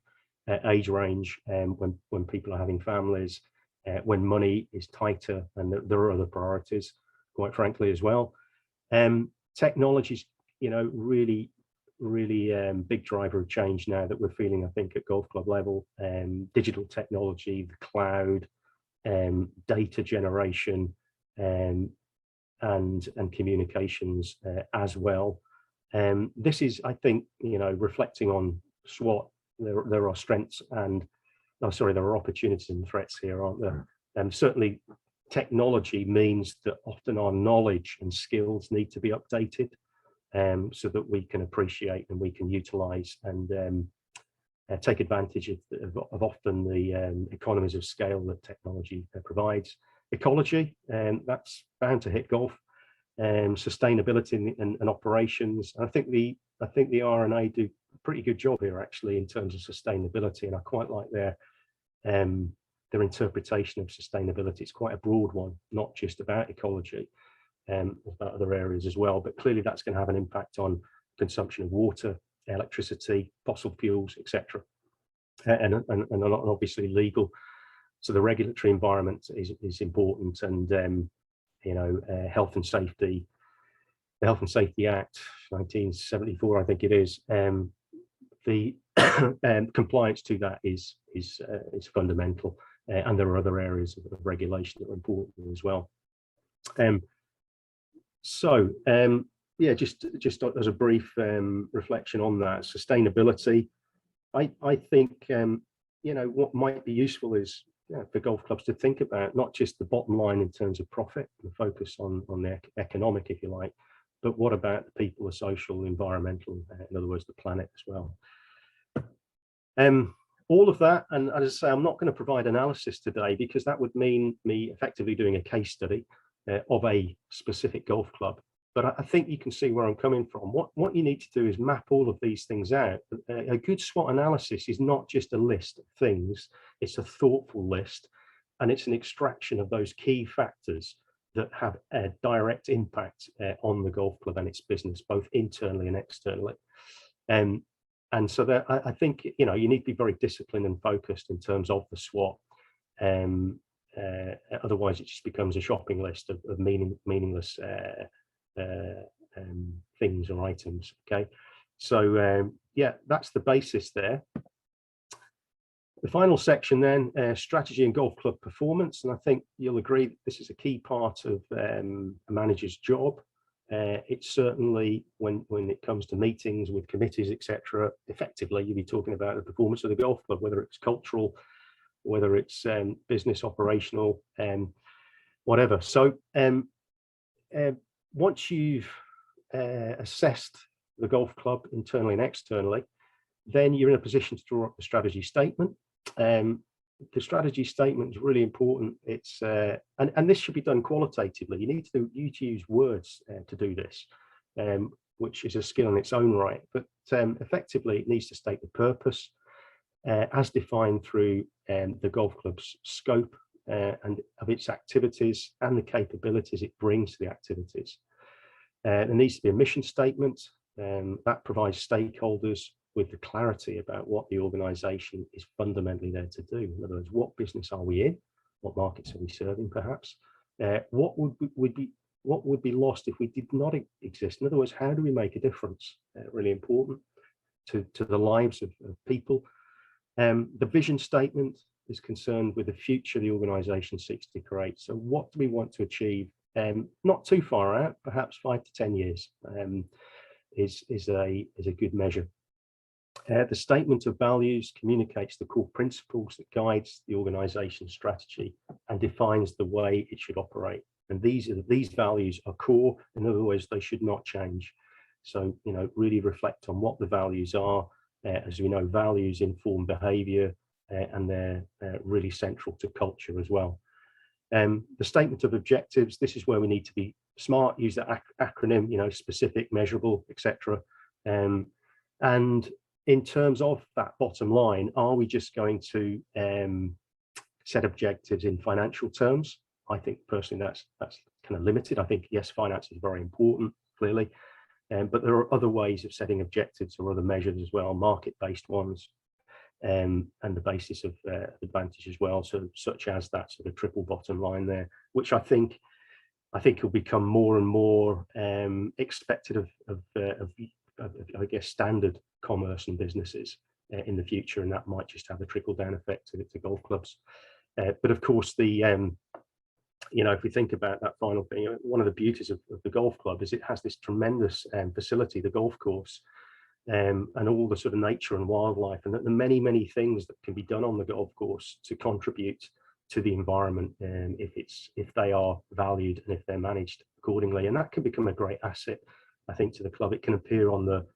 age range when people are having families, when money is tighter and there are other priorities. quite frankly, as well. Technology's, really big driver of change now that we're feeling, I think, at golf club level. Digital technology, the cloud, data generation, and communications as well. This is, I think, reflecting on SWOT, there are strengths and, there are opportunities and threats here, aren't there? Certainly technology means that often our knowledge and skills need to be updated, so that we can appreciate and we can utilize and take advantage of often the economies of scale that technology provides. Ecology, that's bound to hit golf. Sustainability and operations. I think the R&A do a pretty good job here, actually, in terms of sustainability, and I quite like their interpretation of sustainability. It's quite a broad one, not just about ecology, about other areas as well, but clearly that's going to have an impact on consumption of water, electricity, fossil fuels, etc., and obviously legal. So the regulatory environment is important, and health and safety. The Health and Safety Act 1974, I think it is. The compliance to that is fundamental, and there are other areas of regulation that are important as well. Yeah, just as a brief reflection on that, sustainability. I think what might be useful is for golf clubs to think about not just the bottom line in terms of profit, and focus on the economic, if you like, but what about the people, the social, environmental, in other words, the planet as well. All of that, and as I say, I'm not going to provide analysis today because that would mean me effectively doing a case study of a specific golf club. But I think you can see where I'm coming from. What you need to do is map all of these things out. A good SWOT analysis is not just a list of things, it's a thoughtful list, and it's an extraction of those key factors that have a direct impact on the golf club and its business, both internally and externally. And so that I think you need to be very disciplined and focused in terms of the SWOT. Otherwise, it just becomes a shopping list of meaningless things or items. Okay, so yeah, that's the basis there. The final section then, strategy and golf club performance, and I think you'll agree that this is a key part of a manager's job. It's certainly when it comes to meetings with committees, etc. Effectively, you'll be talking about the performance of the golf club, whether it's cultural, whether it's business, operational, whatever. So once you've assessed the golf club internally and externally, then you're in a position to draw up the strategy statement. The strategy statement is really important. It's and this should be done qualitatively. You need to use words to do this, which is a skill in its own right. But effectively, it needs to state the purpose as defined through the golf club's scope and of its activities and the capabilities it brings to the activities. There needs to be a mission statement that provides stakeholders with the clarity about what the organisation is fundamentally there to do. In other words, what business are we in? What markets are we serving, perhaps? What would be lost if we did not exist? In other words, how do we make a difference? Really important to the lives of people. The vision statement is concerned with the future the organisation seeks to create. So what do we want to achieve? Not too far out, perhaps 5 to 10 years is a good measure. The statement of values communicates the core principles that guides the organisation's strategy and defines the way it should operate. And these values are core. In other words, they should not change. So really reflect on what the values are. As we know, values inform behaviour, and they're really central to culture as well. The statement of objectives. This is where we need to be smart. Use the acronym. Specific, measurable, etc. And in terms of that bottom line, are we just going to set objectives in financial terms? I think personally that's kind of limited. I think yes, finance is very important, clearly, but there are other ways of setting objectives or other measures as well, market-based ones, and the basis of advantage as well. So such as that sort of triple bottom line there, which I think I think will become more and more expected of I guess, standard commerce and businesses in the future, and that might just have a trickle-down effect to golf clubs. But of course, if we think about that final thing, one of the beauties of the golf club is it has this tremendous facility, the golf course, and all the sort of nature and wildlife, and the many things that can be done on the golf course to contribute to the environment, if they are valued and if they're managed accordingly, and that can become a great asset, I think, to the club. It can appear on the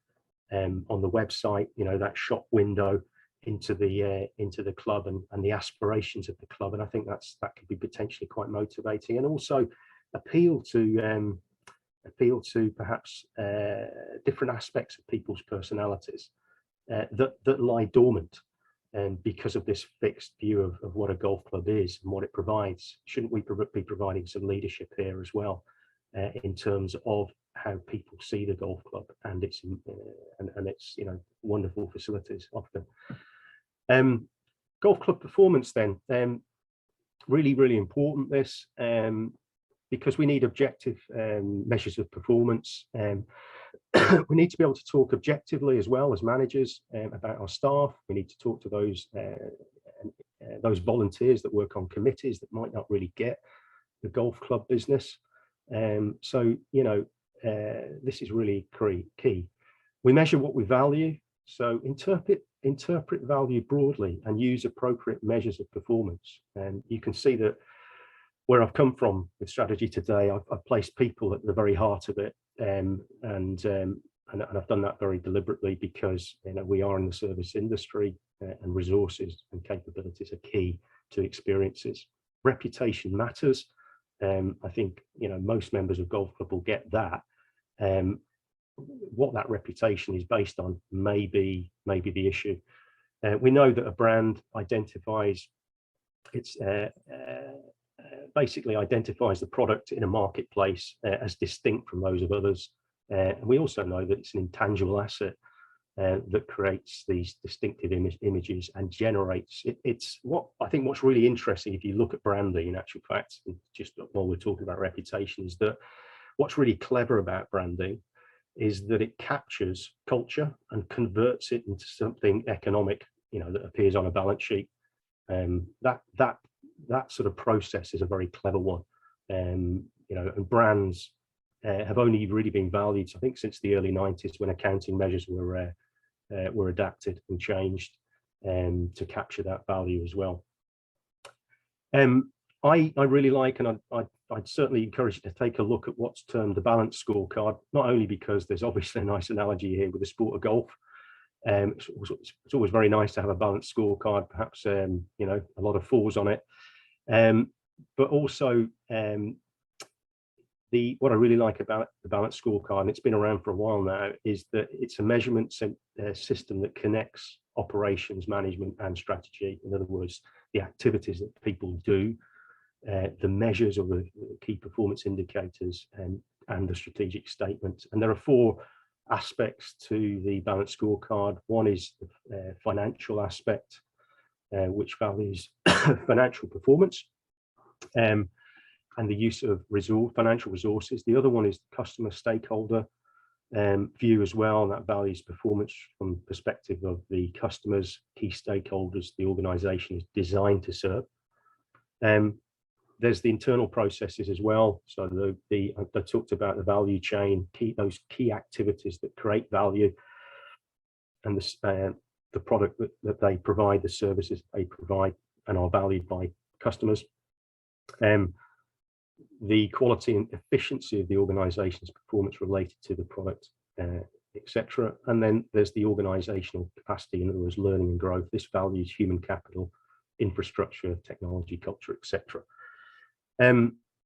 website, that shop window into the club and the aspirations of the club, and I think that could be potentially quite motivating, and also appeal to perhaps different aspects of people's personalities that lie dormant, because of this fixed view of what a golf club is and what it provides. Shouldn't we be providing some leadership here as well, in terms of how people see the golf club and its wonderful facilities often. Golf club performance then, really important this, because we need objective measures of performance. We need to be able to talk objectively as well as managers about our staff. We need to talk to those volunteers that work on committees that might not really get the golf club business. This is really key. We measure what we value, so interpret value broadly and use appropriate measures of performance. And you can see that where I've come from with strategy today, I've placed people at the very heart of it, and I've done that very deliberately, because we are in the service industry, and resources and capabilities are key to experiences. Reputation matters. I think most members of golf club will get that. What that reputation is based on may be the issue. We know that a brand basically identifies the product in a marketplace as distinct from those of others. And we also know that it's an intangible asset that creates these distinctive images and generates. It's what I think what's really interesting, if you look at branding, in actual fact, just while we're talking about reputation, is that what's really clever about branding is that it captures culture and converts it into something economic, that appears on a balance sheet. That sort of process is a very clever one. And brands have only really been valued, I think, since the early 90s, when accounting measures were adapted and changed to capture that value as well. I really like, and I'd certainly encourage you to take a look at what's termed the balanced scorecard, not only because there's obviously a nice analogy here with the sport of golf. It's always very nice to have a balanced scorecard, perhaps a lot of fours on it, but also what I really like about the balanced scorecard, and it's been around for a while now, is that it's a measurement system that connects operations, management and strategy. In other words, the activities that people do, the measures or the key performance indicators, and the strategic statement. And there are 4 aspects to the balanced scorecard. One is the financial aspect, which values financial performance and the use of financial resources. The other one is customer stakeholder view as well, and that values performance from the perspective of the customers, key stakeholders the organization is designed to serve. There's the internal processes as well. So I talked about the value chain, those key activities that create value, and the product that they provide, the services they provide, and are valued by customers. The quality and efficiency of the organization's performance related to the product, etc. And then there's the organizational capacity, in other words, learning and growth. This values human capital, infrastructure, technology, culture, etc.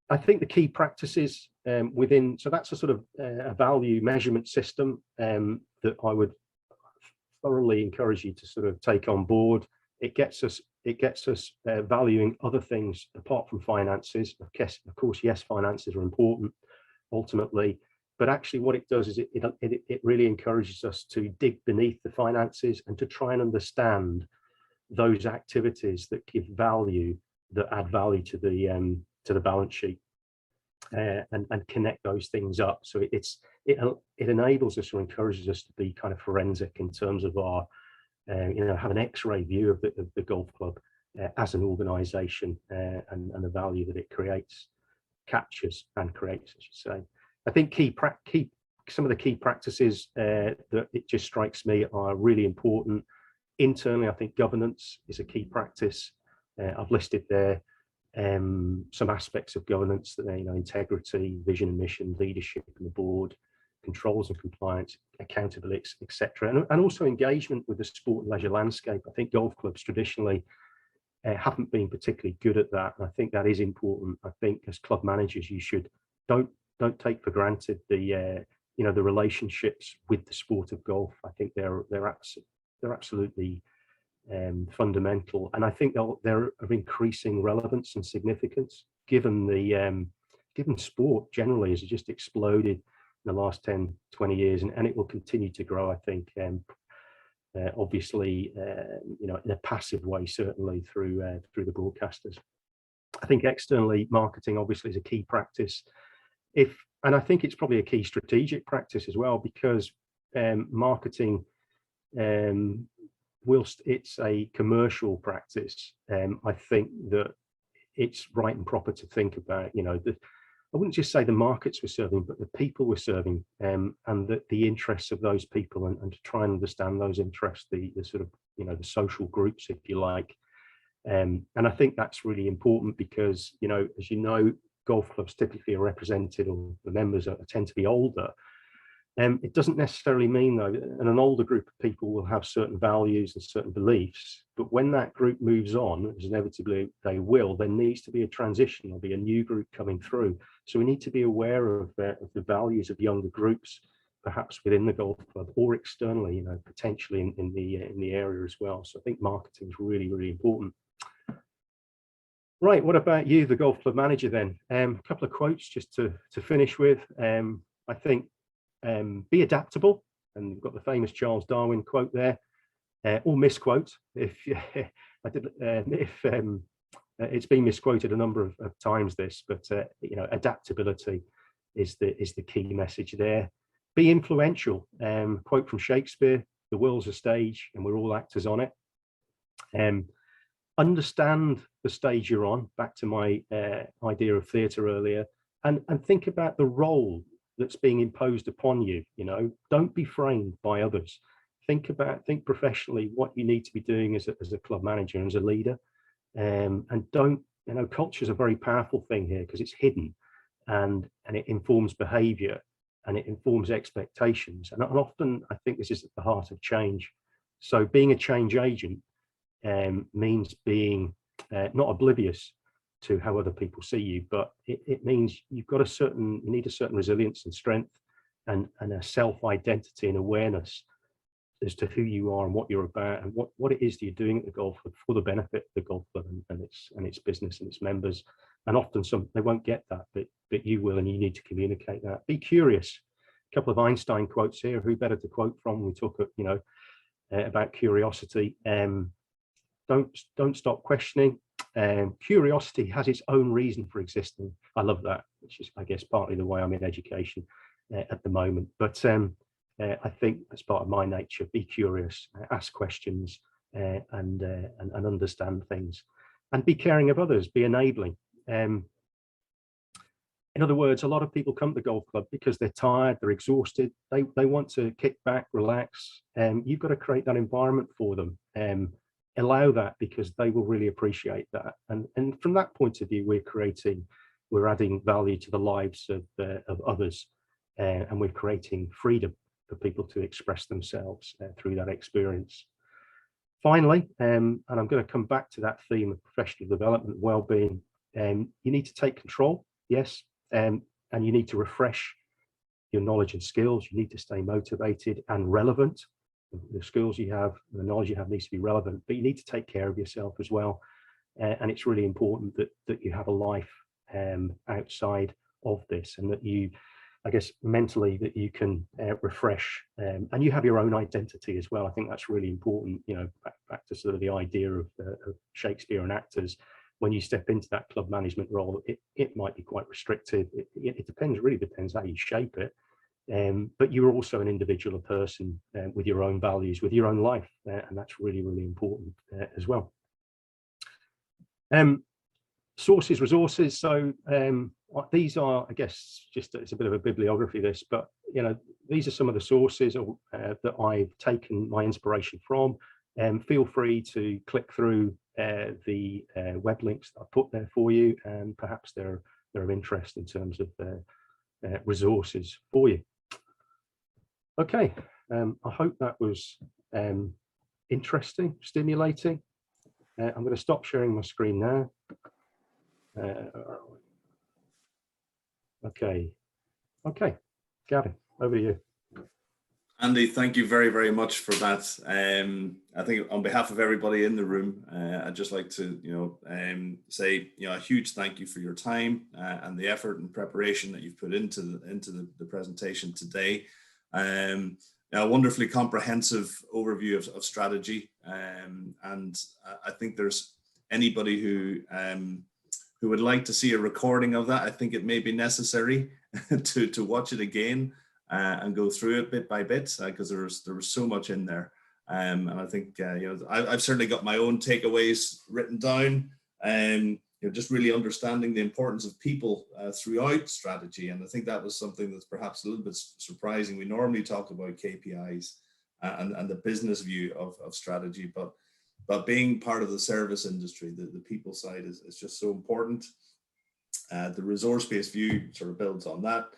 I think the key practices within, so that's a sort of a value measurement system that I would thoroughly encourage you to sort of take on board. It gets us valuing other things apart from finances. Of course, yes, finances are important ultimately, but actually what it does is it really encourages us to dig beneath the finances and to try and understand those activities that give value, that add value to the balance sheet. and connect those things up. So it enables us or encourages us to be kind of forensic in terms of our, have an X-ray view of the golf club as an organisation and the value that it captures and creates, I should say. I think some of the key practices that it just strikes me are really important. Internally, I think governance is a key practice. I've listed there some aspects of governance that integrity, vision and mission, leadership in the board, controls and compliance, accountability, etc. And also engagement with the sport and leisure landscape. I think golf clubs traditionally haven't been particularly good at that. And I think that is important. I think as club managers, you should don't take for granted the the relationships with the sport of golf. I think they're absolutely fundamental, and I think they're of increasing relevance and significance given given sport generally has just exploded in the last 10-20 years, and it will continue to grow, I think, obviously in a passive way, certainly through the broadcasters. I think externally, marketing obviously is a key practice, and I think it's probably a key strategic practice as well, because marketing, whilst it's a commercial practice, I think that it's right and proper to think about, I wouldn't just say the markets we're serving, but the people we're serving, and the interests of those people, and to try and understand those interests, the sort of, the social groups, if you like. And I think that's really important because, as you know, golf clubs typically are represented, or the members tend to be older. It doesn't necessarily mean, though, and an older group of people will have certain values and certain beliefs, but when that group moves on, as inevitably they will, there needs to be a transition. There'll be a new group coming through. So we need to be aware of the values of younger groups, perhaps within the golf club or externally, potentially in the area as well. So I think marketing is really, really important. Right, what about you, the golf club manager, then? A couple of quotes just to finish with. I think be adaptable, and you've got the famous Charles Darwin quote there, or misquote if it's been misquoted a number of times, this, but adaptability is the key message there. Be influential. Quote from Shakespeare: "The world's a stage, and we're all actors on it." Understand the stage you're on. Back to my idea of theatre earlier, and think about the role that's being imposed upon you. Don't be framed by others. Think professionally what you need to be doing as a club manager and as a leader, and don't, culture is a very powerful thing here because it's hidden, and it informs behavior and it informs expectations, and often I think this is at the heart of change. So being a change agent means being not oblivious to how other people see you, but it means you need a certain resilience and strength, and a self-identity and awareness as to who you are and what you're about, and what it is that you're doing at the golf club for the benefit of the golf club and its business and its members. And often they won't get that, but you will, and you need to communicate that. Be curious. A couple of Einstein quotes here. Who better to quote from? We talk about curiosity. Don't stop questioning. Curiosity has its own reason for existing. I love that, which is, I guess, partly the way I'm in education at the moment. But I think as part of my nature, be curious, ask questions, and understand things, and be caring of others. Be enabling. In other words, a lot of people come to the golf club because they're tired, they're exhausted, they want to kick back, relax. You've got to create that environment for them. Allow that, because they will really appreciate that. And from that point of view, we're adding value to the lives of others, and we're creating freedom for people to express themselves through that experience. Finally, and I'm going to come back to that theme of professional development, well-being. You need to take control, yes, and you need to refresh your knowledge and skills. You need to stay motivated and relevant. The skills you have, the knowledge you have needs to be relevant, but you need to take care of yourself as well. And it's really important that you have a life outside of this, and that you, I guess, mentally, that you can refresh, and you have your own identity as well. I think that's really important. Back to sort of the idea of Shakespeare and actors. when you step into that club management role, it might be quite restrictive. It depends, really depends how you shape it. But you're also an individual person with your own values, with your own life, and that's really, really important as well. Sources, resources. So these are, I guess, just it's a bit of a bibliography, this, but these are some of the sources that I've taken my inspiration from. Feel free to click through the web links that I put there for you, and perhaps they're of interest in terms of resources for you. Okay, I hope that was interesting, stimulating. I'm going to stop sharing my screen now. Okay, Gavin, over to you. Andy, thank you very, very much for that. I think on behalf of everybody in the room, I'd just like to, say, a huge thank you for your time and the effort and preparation that you've put into the presentation today. A wonderfully comprehensive overview of strategy, and I think there's anybody who would like to see a recording of that. I think it may be necessary to watch it again. And go through it bit by bit, because there was so much in there, and I think I've certainly got my own takeaways written down, and just really understanding the importance of people throughout strategy. And I think that was something that's perhaps a little bit surprising. We normally talk about KPIs and the business view of strategy, but being part of the service industry, the people side is just so important. The resource-based view sort of builds on that.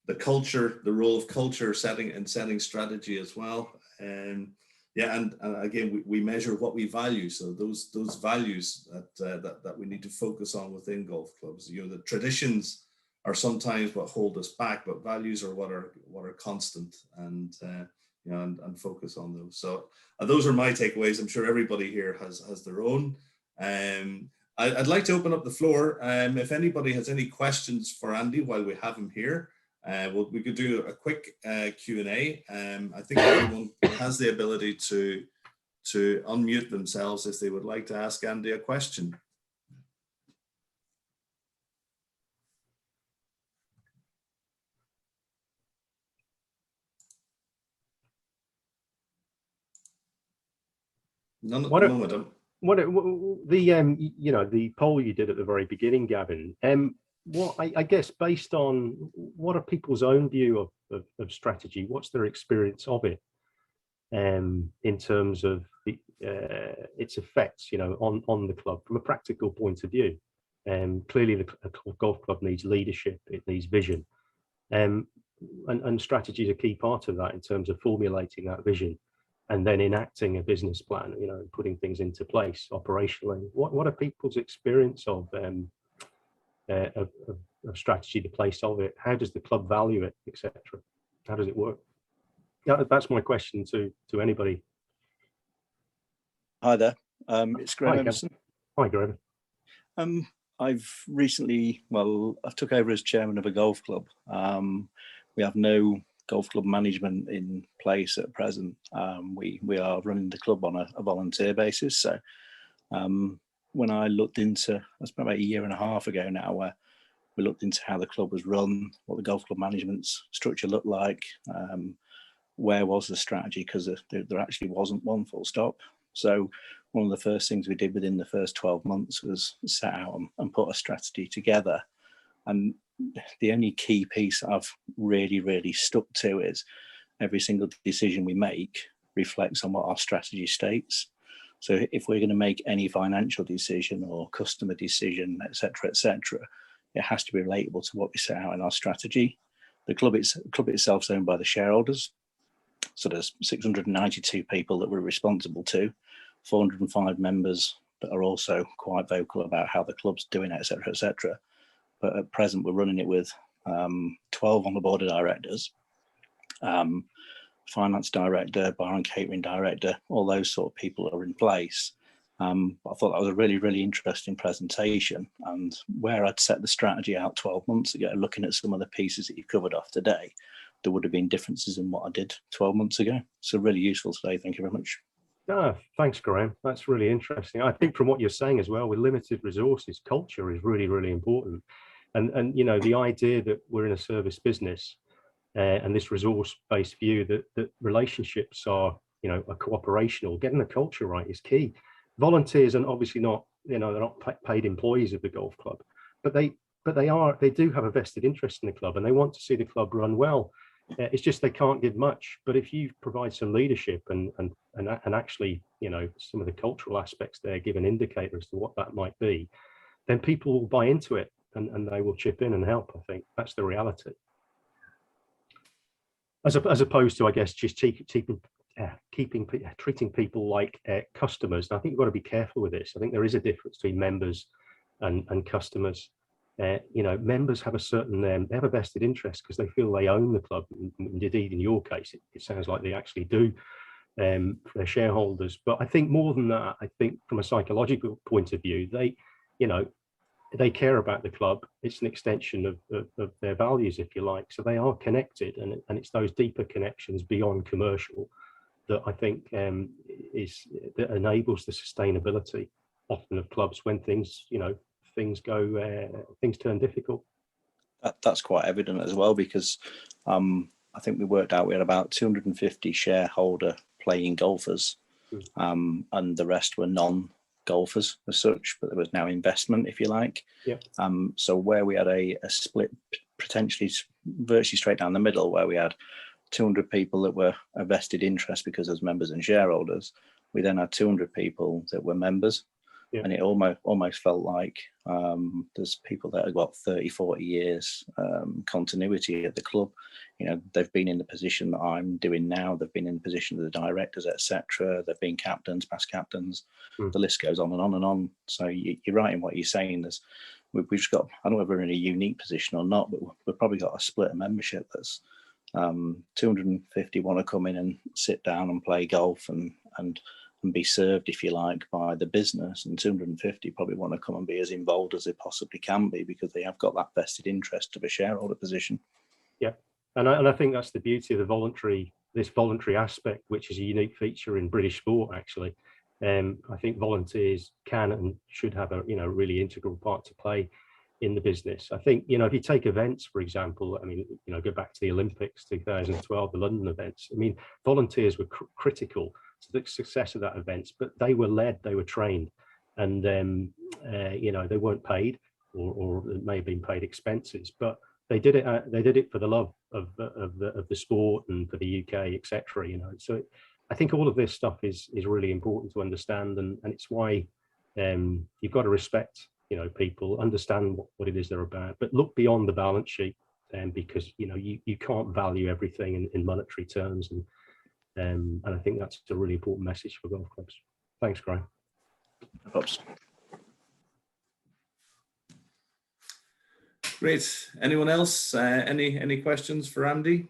The culture, the role of culture setting strategy as well. And again, we measure what we value. So those values that we need to focus on within golf clubs. The traditions are sometimes what hold us back, but values are what are constant, and focus on those. So those are my takeaways. I'm sure everybody here has their own. I'd like to open up the floor. If anybody has any questions for Andy while we have him here. We could do a quick Q&A. I think everyone has the ability to unmute themselves if they would like to ask Andy a question. None at the moment. The poll you did at the very beginning, Gavin. What I guess, based on what are people's own view of strategy, what's their experience of it, in terms of its effects, on the club from a practical point of view. Clearly, a golf club needs leadership, it needs vision, and strategy is a key part of that in terms of formulating that vision and then enacting a business plan, putting things into place operationally. What are people's experience of strategy, the place of it? How does the club value it, etc.? How does it work? Yeah, that's my question to anybody. Hi there, it's Graham Emerson. Hi, Graham. I've recently, I took over as chairman of a golf club. We have no golf club management in place at present. We are running the club on a volunteer basis. So when I looked into, that's about a year and a half ago now, where we looked into how the club was run, what the golf club management's structure looked like, where was the strategy, because there actually wasn't one, full stop. So one of the first things we did within the first 12 months was set out and put a strategy together. And the only key piece I've really stuck to is every single decision we make reflects on what our strategy states. So if we're going to make any financial decision or customer decision, etc., it has to be relatable to what we set out in our strategy. The club itself is owned by the shareholders. So there's 692 people that we're responsible to, 405 members that are also quite vocal about how the club's doing, etc. But at present, we're running it with 12 on the board of directors, finance director, bar and catering director, all those sort of people are in place. I thought that was a really interesting presentation, and where I'd set the strategy out 12 months ago, looking at some of the pieces that you've covered off today, there would have been differences in what I did 12 months ago. So really useful today. Thank you very much. Thanks, Graham. That's really interesting. I think from what you're saying as well, with limited resources, culture is really, really important. And you know, the idea that we're in a service business and this resource-based view that relationships are, you know, are cooperational, getting the culture right is key. Volunteers are obviously not, you know, they're not paid employees of the golf club, but they do have a vested interest in the club and they want to see the club run well. It's just they can't give much, but if you provide some leadership and actually, you know, some of the cultural aspects there, give an indicator as to what that might be, then people will buy into it and they will chip in and help. I think that's the reality, as opposed to, I guess, just treating people like customers. And I think you've got to be careful with this. I think there is a difference between members and customers. You know, members have a certain, they have a vested interest because they feel they own the club. Indeed, in your case, it sounds like they actually do for their shareholders. But I think more than that, I think from a psychological point of view, they, you know, they care about the club. It's an extension of their values, if you like. So they are connected, and it's those deeper connections beyond commercial that I think that enables the sustainability often of clubs when things, you know, things turn difficult. That's quite evident as well, because I think we worked out we had about 250 shareholder playing golfers, and the rest were non-golfers as such, but there was now investment, if you like. Yeah. So where we had a split, potentially virtually straight down the middle, where we had 200 people that were a vested interest because as members and shareholders, we then had 200 people that were members. Yeah. And it almost felt like there's people that have got 30, 40 years continuity at the club. You know, they've been in the position that I'm doing now. They've been in the position of the directors, etc. They've been captains, past captains. The list goes on and on and on. So you're right in what you're saying. We've just got, I don't know if we're in a unique position or not, but we've probably got a split of membership that's 250 want to come in and sit down and play golf and be served, if you like, by the business, and 250 probably want to come and be as involved as they possibly can be because they have got that vested interest of a shareholder position. Yeah, and I think that's the beauty of this voluntary aspect, which is a unique feature in British sport, actually. I think volunteers can and should have a, you know, really integral part to play in the business. I think, you know, if you take events, for example, I mean, you know, go back to the Olympics 2012, the London events. I mean, volunteers were critical to the success of that event, but they were led, they were trained, and you know, they weren't paid, or it may have been paid expenses, but they did it for the love of the sport and for the UK, etc. You know, so I think all of this stuff is really important to understand, and it's why you've got to respect, you know, people, understand what it is they're about, but look beyond the balance sheet, because, you know, you can't value everything in monetary terms, and I think that's a really important message for golf clubs. Thanks, Graham. No problems. Great. Anyone else? Any questions for Andy?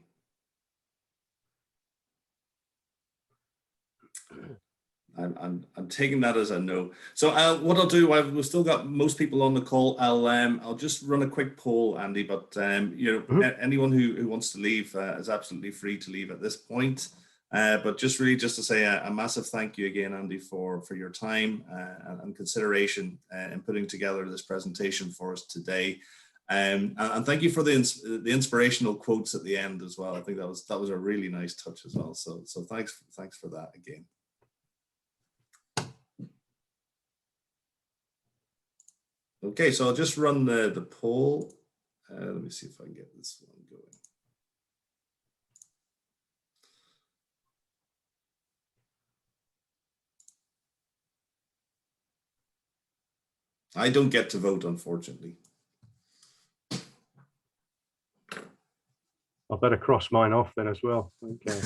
I'm taking that as a no. So what I'll do, we've still got most people on the call. I'll just run a quick poll, Andy. But you know, anyone who wants to leave is absolutely free to leave at this point. But just to say a massive thank you again, Andy, for your time and consideration in putting together this presentation for us today. And thank you for the inspirational quotes at the end as well. I think that was a really nice touch as well. So thanks for that again. Okay, so I'll just run the poll. Let me see if I can get this one going. I don't get to vote, unfortunately. I better cross mine off then as well. Okay.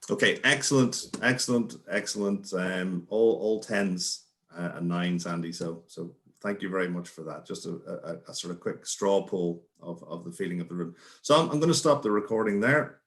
Okay, excellent. All 10s and 9s, Andy. So thank you very much for that. Just a sort of quick straw poll of the feeling of the room. So I'm going to stop the recording there.